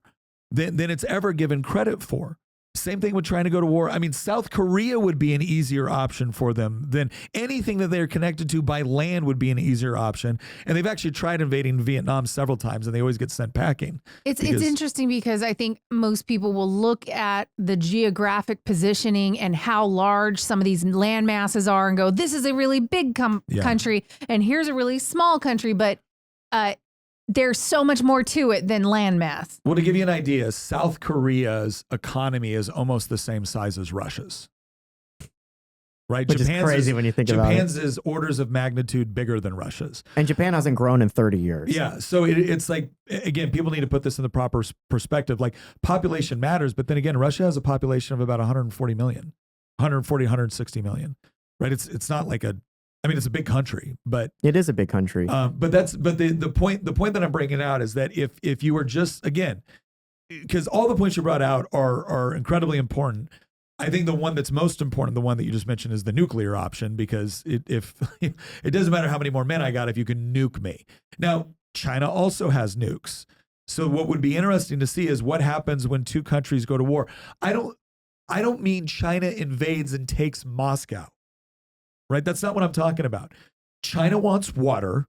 than it's ever given credit for. Same thing with trying to go to war. I mean, South Korea would be an easier option for them than anything that they're connected to by land would be an easier option. And they've actually tried invading Vietnam several times, and they always get sent packing. It's interesting because I think most people will look at the geographic positioning and how large some of these land masses are and go, this is a really big country, and here's a really small country. But there's so much more to it than landmass. Well, to give you an idea, South Korea's economy is almost the same size as Russia's. Right? Which is crazy when you think about it. Japan's is orders of magnitude bigger than Russia's. And Japan hasn't grown in 30 years. Yeah. So it's like, again, people need to put this in the proper perspective. Like, population matters, but then again, Russia has a population of about 140 million, 160 million. Right? It's not like it's a big country, but it is a big country. But the point that I'm bringing out is that if you were just, again, because all the points you brought out are incredibly important. I think the one that's most important, the one that you just mentioned, is the nuclear option, because if it doesn't matter how many more men I got if you can nuke me. Now, China also has nukes. So what would be interesting to see is what happens when two countries go to war. I don't mean China invades and takes Moscow. Right? That's not what I'm talking about. China wants water,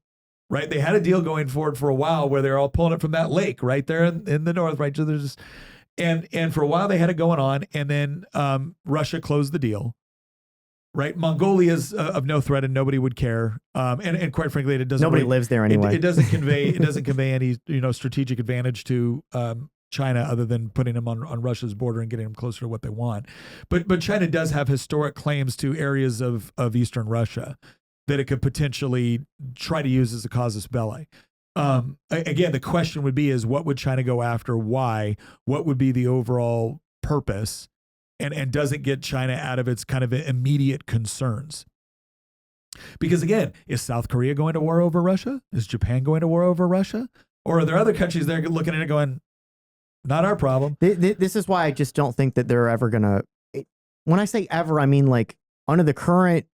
right? They had a deal going forward for a while where they're all pulling it from that lake right there in the north, right? So there's and for a while they had it going on, and then Russia closed the deal, right? Mongolia is of no threat and nobody would care. And quite frankly, it doesn't. Nobody lives there anyway. It doesn't convey any strategic advantage to China other than putting them on Russia's border and getting them closer to what they want. But China does have historic claims to areas of eastern Russia that it could potentially try to use as a casus belli. Again, the question would be is what would China go after? Why? What would be the overall purpose? And does it get China out of its kind of immediate concerns? Because again, is South Korea going to war over Russia? Is Japan going to war over Russia? Or are there other countries there looking at it going, not our problem? This is why I just don't think that they're ever going to, when I say ever, I mean like under the current,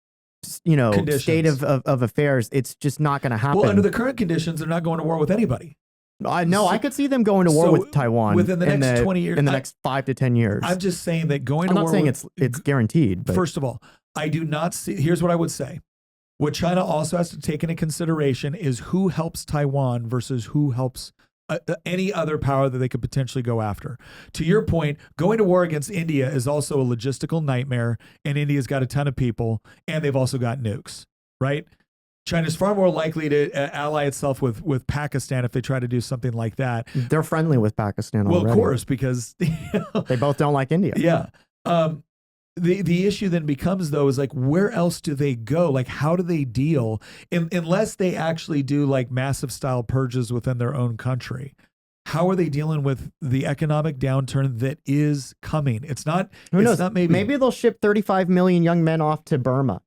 state of affairs, it's just not going to happen. Well, under the current conditions, they're not going to war with anybody. I could see them going to war with Taiwan within the next 20 years. In the next 5 to 10 years. I'm just saying that going to war. I'm not saying it's guaranteed. But. First of all, I do not see. Here's what I would say. What China also has to take into consideration is who helps Taiwan versus who helps any other power that they could potentially go after. To your point, going to war against India is also a logistical nightmare, and India's got a ton of people, and they've also got nukes, right? China's far more likely to ally itself with Pakistan if they try to do something like that. They're friendly with Pakistan already. Well, of course, because they both don't like India. Yeah. The issue then becomes, though, is like, where else do they go? Like, how do they deal unless they actually do like massive style purges within their own country? How are they dealing with the economic downturn that is coming? It's not. Who knows? Not maybe they'll ship 35 million young men off to Burma.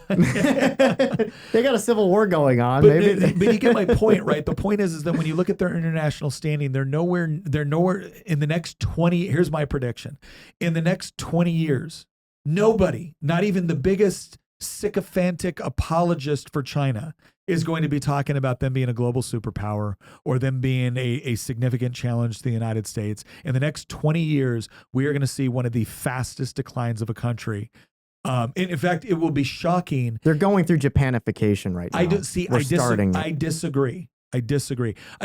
They got a civil war going on. But you get my point, right? The point is that when you look at their international standing, they're nowhere in the next 20. Here's my prediction: in the next 20 years, nobody, not even the biggest sycophantic apologist for China, is going to be talking about them being a global superpower or them being a significant challenge to the United States. In the next 20 years, we are going to see one of the fastest declines of a country. And in fact, it will be shocking. They're going through Japanification right now. I disagree.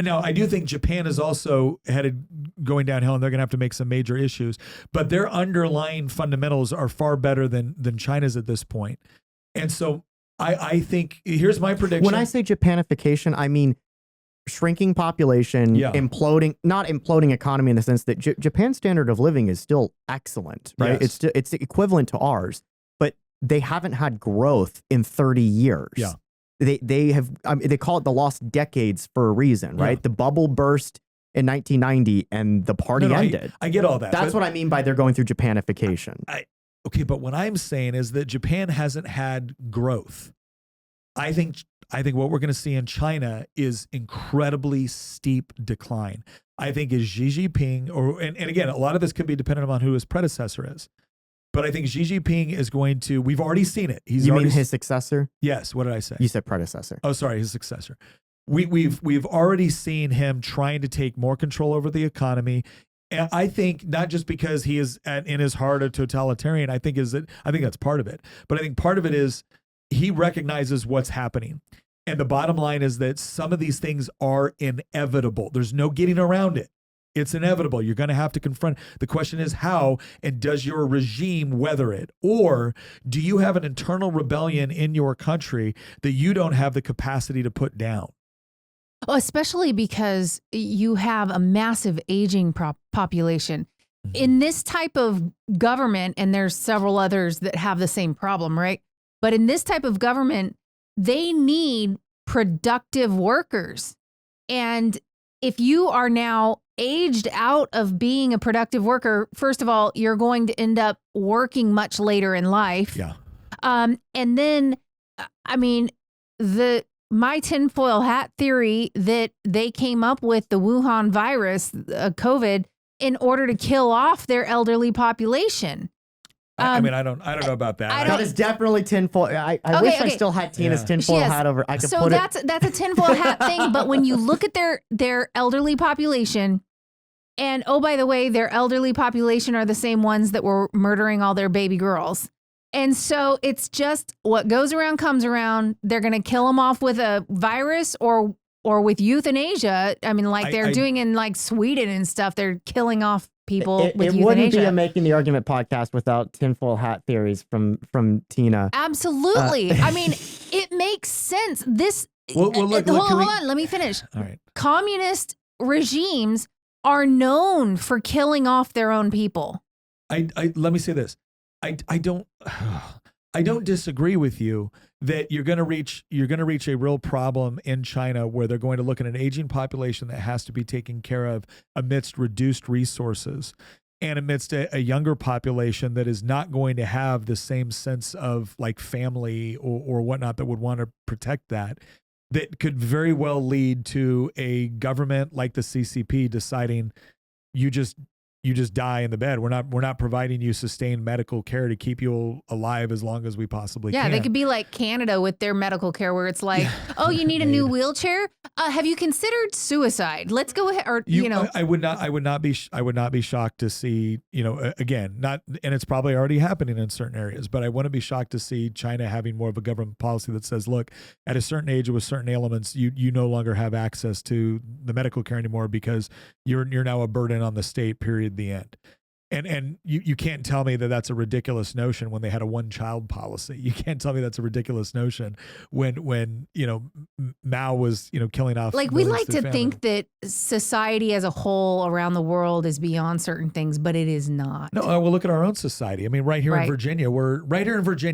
Now, I do think Japan is also headed going downhill, and they're going to have to make some major issues. But their underlying fundamentals are far better than China's at this point. And so I think, here's my prediction. When I say Japanification, I mean shrinking population, not imploding economy in the sense that Japan's standard of living is still excellent, right? Yes. It's equivalent to ours, but they haven't had growth in 30 years. Yeah. They have, they call it the lost decades for a reason, right? The bubble burst in 1990 and the party ended. I get all that. That's what I mean by they're going through Japanification. Okay, but what I'm saying is that Japan hasn't had growth. I think what we're going to see in China is incredibly steep decline. I think as Xi Jinping, and again, a lot of this could be dependent on who his predecessor is. But I think Xi Jinping is going to, we've already seen it. You mean his successor? Yes. What did I say? You said predecessor. Oh, sorry, his successor. We've already seen him trying to take more control over the economy. And I think not just because he is in his heart a totalitarian, I think that's part of it. But I think part of it is he recognizes what's happening. And the bottom line is that some of these things are inevitable. There's no getting around it. It's inevitable. You're going to have to confront. The question is how, and does your regime weather it? Or do you have an internal rebellion in your country that you don't have the capacity to put down? Well, especially because you have a massive aging population. In this type of government, and there's several others that have the same problem, right? But in this type of government, they need productive workers. And if you are now aged out of being a productive worker, first of all, you're going to end up working much later in life. Yeah. And then, I mean, my tinfoil hat theory that they came up with the Wuhan virus, COVID, in order to kill off their elderly population. I mean, I don't know about that. That is definitely tinfoil. I wish I still had Tina's tinfoil hat over. I could put that's a tinfoil hat thing. But when you look at their elderly population, and oh, by the way, their elderly population are the same ones that were murdering all their baby girls. And so it's just what goes around comes around. They're going to kill them off with a virus or with euthanasia. I mean, like they're doing in like Sweden and stuff. They're killing off people with euthanasia. It wouldn't be a Making the Argument podcast without tinfoil hat theories from Tina. Absolutely. I mean, it makes sense. Hold on. Let me finish. All right. Communist regimes are known for killing off their own people. Let me say this. I don't disagree with you that you're going to reach a real problem in China where they're going to look at an aging population that has to be taken care of amidst reduced resources and amidst a younger population that is not going to have the same sense of like family or whatnot that would want to protect that could very well lead to a government like the CCP deciding you just die in the bed. We're not providing you sustained medical care to keep you alive as long as we possibly can. Yeah, they could be like Canada with their medical care where it's like, oh, you need a new wheelchair? Have you considered suicide? Let's go ahead. Or I would not be shocked to see, again, not, and it's probably already happening in certain areas, but I wouldn't be shocked to see China having more of a government policy that says, look, at a certain age with certain ailments, you no longer have access to the medical care anymore because you're now a burden on the state, period. The end. And you can't tell me that that's a ridiculous notion when they had a one-child policy. You can't tell me that's a ridiculous notion when Mao was killing off. Like we like to think that society as a whole around the world is beyond certain things, but it is not. No, well, look at our own society. I mean, right here in Virginia,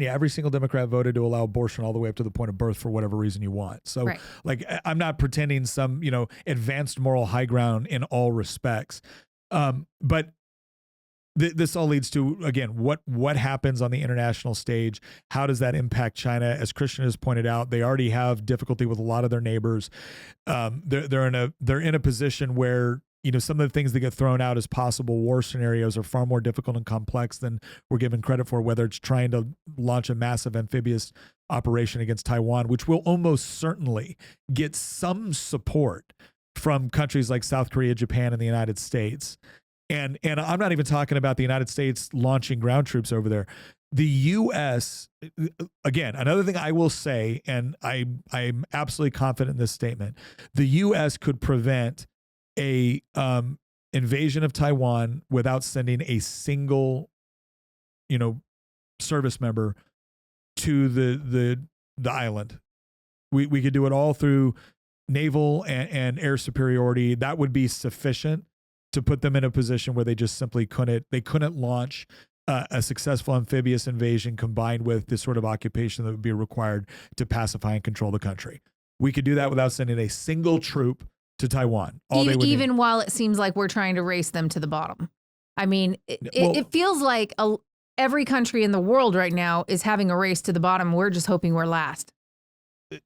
every single Democrat voted to allow abortion all the way up to the point of birth for whatever reason you want. So, like, I'm not pretending some advanced moral high ground in all respects. But this all leads to, again, what happens on the international stage? How does that impact China? As Christian has pointed out, they already have difficulty with a lot of their neighbors. They're in a position where some of the things that get thrown out as possible war scenarios are far more difficult and complex than we're given credit for. Whether it's trying to launch a massive amphibious operation against Taiwan, which will almost certainly get some support from countries like South Korea, Japan, and the United States. And I'm not even talking about the United States launching ground troops over there. The U.S., again, another thing I will say, and I'm absolutely confident in this statement, the U.S. could prevent a invasion of Taiwan without sending a single, service member to the island. We could do it all through naval and air superiority, that would be sufficient to put them in a position where they just simply couldn't launch a successful amphibious invasion combined with this sort of occupation that would be required to pacify and control the country. We could do that without sending a single troop to Taiwan. Even while it seems like we're trying to race them to the bottom. I mean, it feels like every country in the world right now is having a race to the bottom. We're just hoping we're last.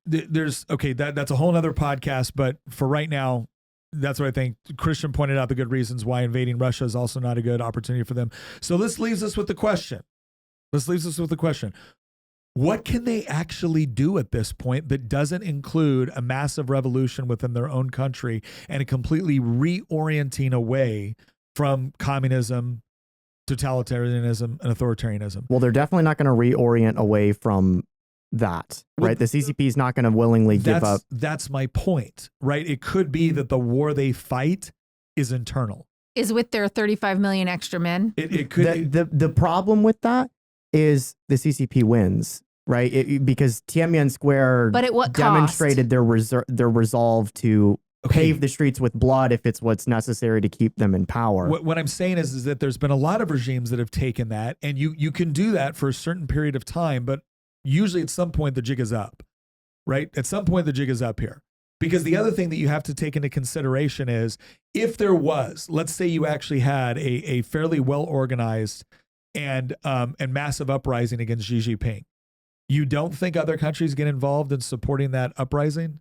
That's a whole nother podcast. But for right now, that's what I think. Christian pointed out the good reasons why invading Russia is also not a good opportunity for them. So this leaves us with the question. What can they actually do at this point that doesn't include a massive revolution within their own country and a completely reorienting away from communism, totalitarianism, and authoritarianism? Well, they're definitely not going to reorient away from that, right? The CCP is not going to willingly give up. That's my point, right? It could be that the war they fight is internal. Is with their 35 million extra men. It could. The problem with that is the CCP wins, right? Because Tiananmen Square demonstrated their resolve to pave the streets with blood if it's what's necessary to keep them in power. What I'm saying is that there's been a lot of regimes that have taken that, and you can do that for a certain period of time, but usually at some point the jig is up, right? At some point the jig is up here. Because the other thing that you have to take into consideration is if there was, let's say you actually had a fairly well-organized and massive uprising against Xi Jinping, you don't think other countries get involved in supporting that uprising?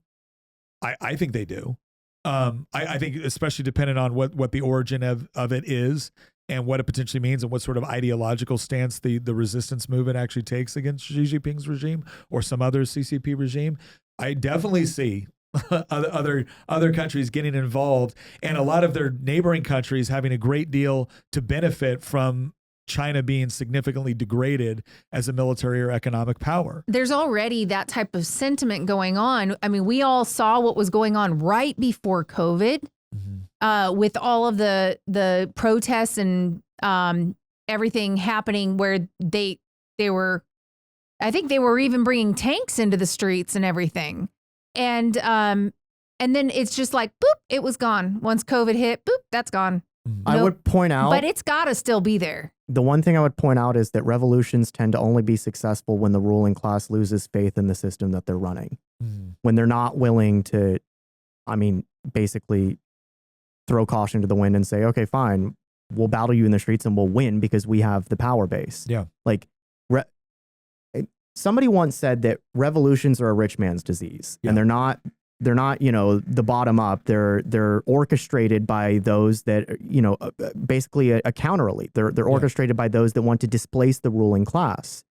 I think they do. I think especially depending on what the origin of it is and what it potentially means and what sort of ideological stance the resistance movement actually takes against Xi Jinping's regime or some other CCP regime. I definitely see other countries getting involved and a lot of their neighboring countries having a great deal to benefit from China being significantly degraded as a military or economic power. There's already that type of sentiment going on. I mean, we all saw what was going on right before COVID. With all of the protests and everything happening where they were, I think they were even bringing tanks into the streets and everything. And then it's just like, boop, it was gone. Once COVID hit, boop, that's gone. I would point out. But it's got to still be there. The one thing I would point out is that revolutions tend to only be successful when the ruling class loses faith in the system that they're running. When they're not willing to, basically throw caution to the wind and say, okay, fine, we'll battle you in the streets and we'll win because we have the power base. Yeah. Like somebody once said that revolutions are a rich man's disease, and they're not, the bottom up. They're orchestrated by those that, basically a counter elite. They're orchestrated by those that want to displace the ruling class.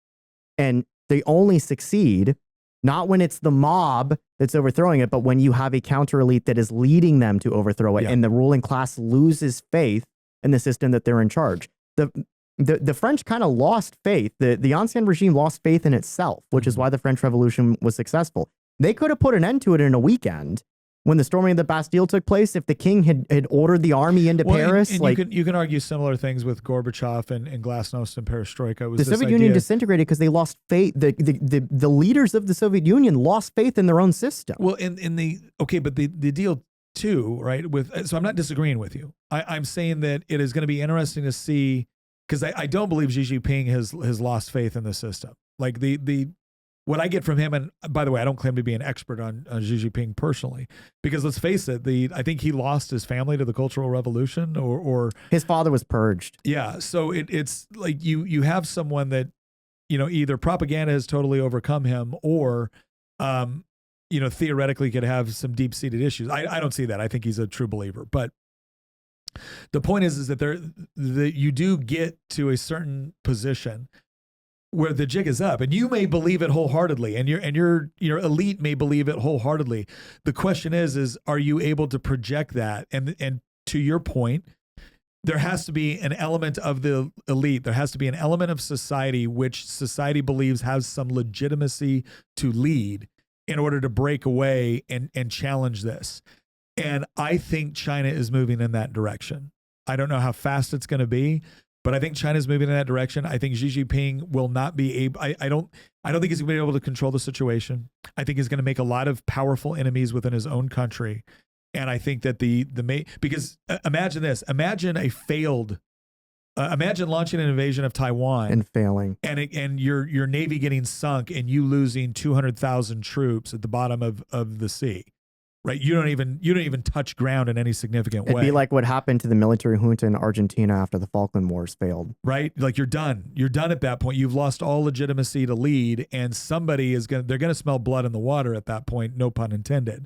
And they only succeed not when it's the mob that's overthrowing it, but when you have a counter elite that is leading them to overthrow it, and the ruling class loses faith in the system that they're in charge. The French kind of lost faith. The Ancien regime lost faith in itself, which is why the French Revolution was successful. They could have put an end to it in a weekend when the storming of the Bastille took place if the king had ordered the army into Paris. And you can argue similar things with Gorbachev and Glasnost and Perestroika. The Soviet Union disintegrated because they lost faith. The leaders of the Soviet Union lost faith in their own system. Well, but the deal too, right? So I'm not disagreeing with you. I'm saying that it is going to be interesting to see, because I don't believe Xi Jinping has lost faith in the system. Like what I get from him, and by the way, I don't claim to be an expert on Xi Jinping personally, because let's face it, I think he lost his family to the Cultural Revolution, or his father was purged. Yeah, so it's like you have someone that, either propaganda has totally overcome him, or theoretically could have some deep-seated issues. I don't see that. I think he's a true believer, but the point is that you do get to a certain position where the jig is up, and you may believe it wholeheartedly, and your elite may believe it wholeheartedly. The question is are you able to project that? And to your point, there has to be an element of the elite. There has to be an element of society which society believes has some legitimacy to lead in order to break away and challenge this. And I think China is moving in that direction. I don't know how fast it's going to be, But I think China's moving in that direction. I think Xi Jinping will not be able. I don't think he's going to be able to control the situation. I think he's going to make a lot of powerful enemies within his own country, and I think that because imagine this. Imagine a failed. Imagine launching an invasion of Taiwan and failing, and your navy getting sunk and you losing 200,000 troops at the bottom of the sea. Right, you don't even touch ground in any significant way. It'd be like what happened to the military junta in Argentina after the Falkland Wars failed. Right, like you're done. You're done at that point. You've lost all legitimacy to lead, and they're gonna smell blood in the water at that point. No pun intended.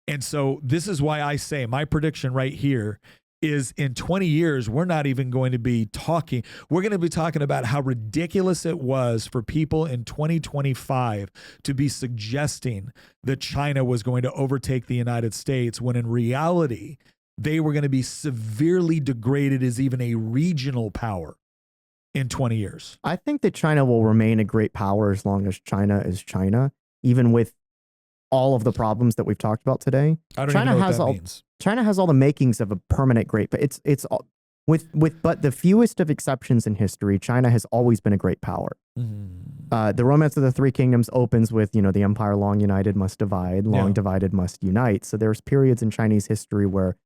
And so this is why I say my prediction right here is in 20 years, we're not even going to be talking. We're going to be talking about how ridiculous it was for people in 2025 to be suggesting that China was going to overtake the United States, when in reality, they were going to be severely degraded as even a regional power in 20 years. I think that China will remain a great power as long as China is China, even with all of the problems that we've talked about today. I don't even know what that means. China has all the makings of a permanent great, but it's with but the fewest of exceptions in history, China has always been a great power. Mm-hmm. The Romance of the Three Kingdoms opens with, the empire long united must divide, long divided must unite. So there's periods in Chinese history where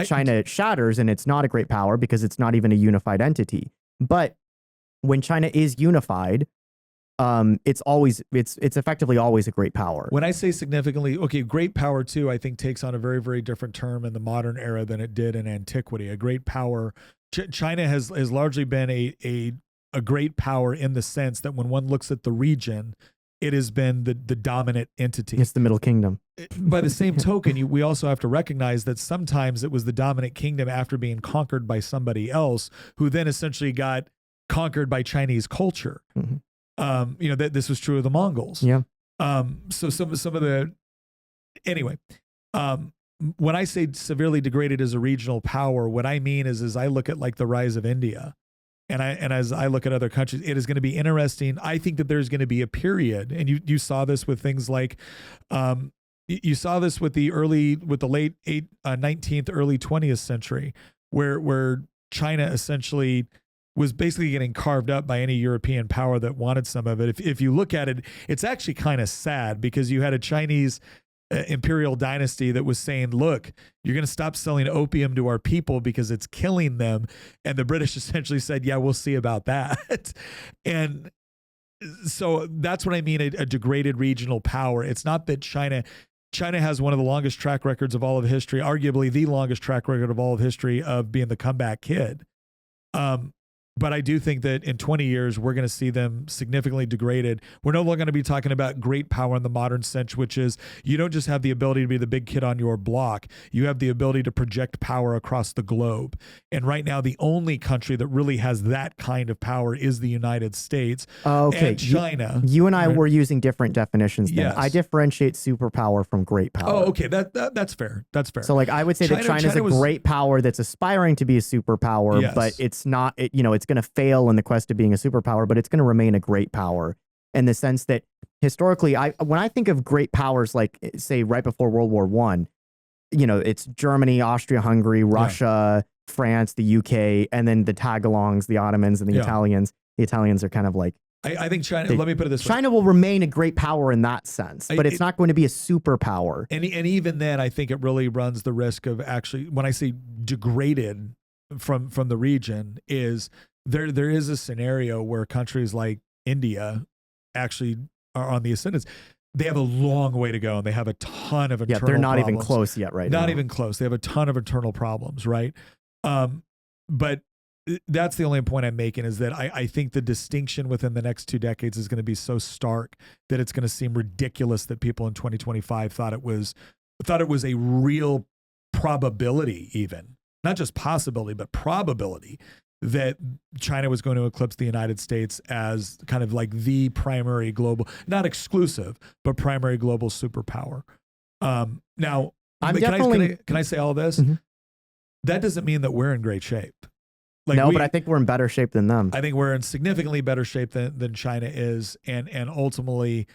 China shatters and it's not a great power because it's not even a unified entity. But when China is unified, it's effectively always a great power. When I say significantly, okay, great power too, I think takes on a very, very different term in the modern era than it did in antiquity. A great power, China has largely been a great power in the sense that when one looks at the region, it has been the dominant entity. It's the Middle Kingdom. By the same token, we also have to recognize that sometimes it was the dominant kingdom after being conquered by somebody else, who then essentially got conquered by Chinese culture. Mm-hmm. That this was true of the Mongols. Yeah. So some of the, anyway, when I say severely degraded as a regional power, what I mean is I look at like the rise of India, and as I look at other countries, it is going to be interesting. I think that there's going to be a period, and you saw this with things like, you saw this with the late 19th, early 20th century, where China essentially was basically getting carved up by any European power that wanted some of it. If you look at it, it's actually kind of sad, because you had a Chinese imperial dynasty that was saying, look, you're going to stop selling opium to our people because it's killing them. And the British essentially said, yeah, we'll see about that. And so that's what I mean, a degraded regional power. It's not that China has one of the longest track records of all of history, arguably the longest track record of all of history of being the comeback kid. But I do think that in 20 years, we're going to see them significantly degraded. We're no longer going to be talking about great power in the modern sense, which is you don't just have the ability to be the big kid on your block. You have the ability to project power across the globe. And right now, the only country that really has that kind of power is the United States and China. You and I were using different definitions then. Yes. I differentiate superpower from great power. Oh, okay. That's fair. That's fair. So like I would say that China's a great power that's aspiring to be a superpower, yes, but it's not, it's going to fail in the quest of being a superpower, but it's going to remain a great power in the sense that historically, when I think of great powers, like say right before World War I, it's Germany, Austria-Hungary, Russia, France, the UK, and then the tag-alongs, the Ottomans and the Italians. The Italians are kind of like, I think China, let me put it this way. China will remain a great power in that sense, but it's not going to be a superpower. And even then, I think it really runs the risk of actually, when I say degraded from the region, is there is a scenario where countries like India actually are on the ascendance. They have a long way to go, and they have a ton of internal problems. They're not even close yet right now. Not even close. They have a ton of internal problems, right? But that's the only point I'm making, is that I think the distinction within the next 2 decades is going to be so stark that it's going to seem ridiculous that people in 2025 thought it was a real probability, even not just possibility, but probability, that China was going to eclipse the United States as kind of like the primary global, not exclusive, but primary global superpower. Now, can I say all this? Mm-hmm. That doesn't mean that we're in great shape. But I think we're in better shape than them. I think we're in significantly better shape than China is. And ultimately,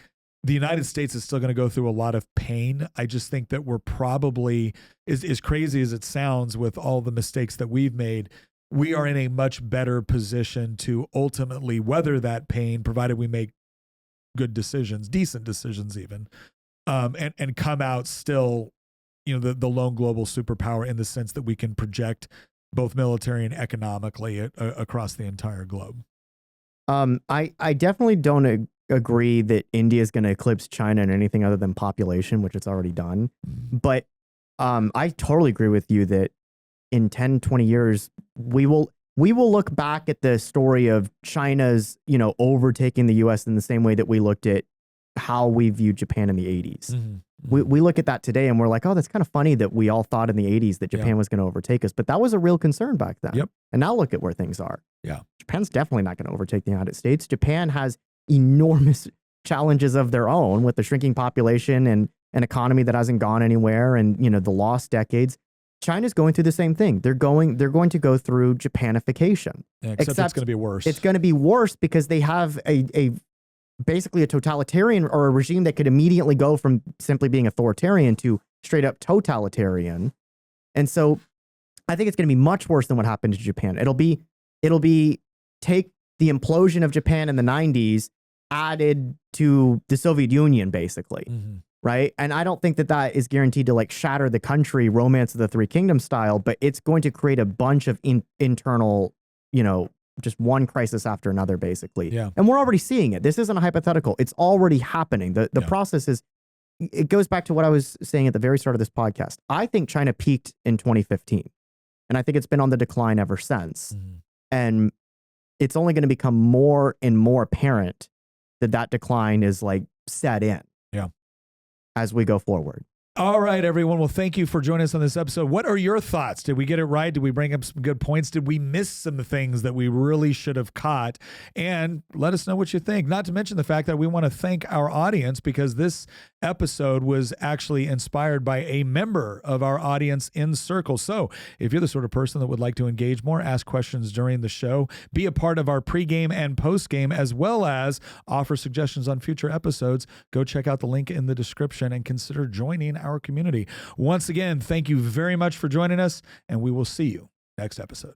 the United States is still going to go through a lot of pain. I just think that we're probably, as crazy as it sounds with all the mistakes that we've made, we are in a much better position to ultimately weather that pain, provided we make good decisions, decent decisions even, and come out still, the lone global superpower in the sense that we can project both military and economically across the entire globe. I definitely don't agree that India is going to eclipse China in anything other than population, which it's already done. But I totally agree with you that in 10, 20 years, we will look back at the story of China's, overtaking the US in the same way that we looked at how we viewed Japan in the 80s. We look at that today and we're like, oh, that's kind of funny that we all thought in the 80s that Japan was going to overtake us. But that was a real concern back then. Yep. And now look at where things are. Yeah. Japan's definitely not going to overtake the United States. Japan has enormous challenges of their own with the shrinking population and an economy that hasn't gone anywhere and, the lost decades. China's going through the same thing. They're going to go through Japanification. Yeah, except it's going to be worse. It's going to be worse because they have basically a totalitarian or a regime that could immediately go from simply being authoritarian to straight up totalitarian. And so I think it's going to be much worse than what happened to Japan. It'll be take the implosion of Japan in the 90s added to the Soviet Union, basically. Right. And I don't think that is guaranteed to shatter the country, Romance of the Three Kingdoms style, but it's going to create a bunch of internal, just one crisis after another, basically. Yeah. And we're already seeing it. This isn't a hypothetical. It's already happening. The process it goes back to what I was saying at the very start of this podcast. I think China peaked in 2015, and I think it's been on the decline ever since. And it's only going to become more and more apparent that decline is set in. Yeah. As we go forward. All right, everyone. Well, thank you for joining us on this episode. What are your thoughts? Did we get it right? Did we bring up some good points? Did we miss some things that we really should have caught? And let us know what you think. Not to mention the fact that we want to thank our audience, because this episode was actually inspired by a member of our audience in Circle. So if you're the sort of person that would like to engage more, ask questions during the show, be a part of our pregame and postgame, as well as offer suggestions on future episodes, go check out the link in the description and consider joining our community. Once again, thank you very much for joining us, and we will see you next episode.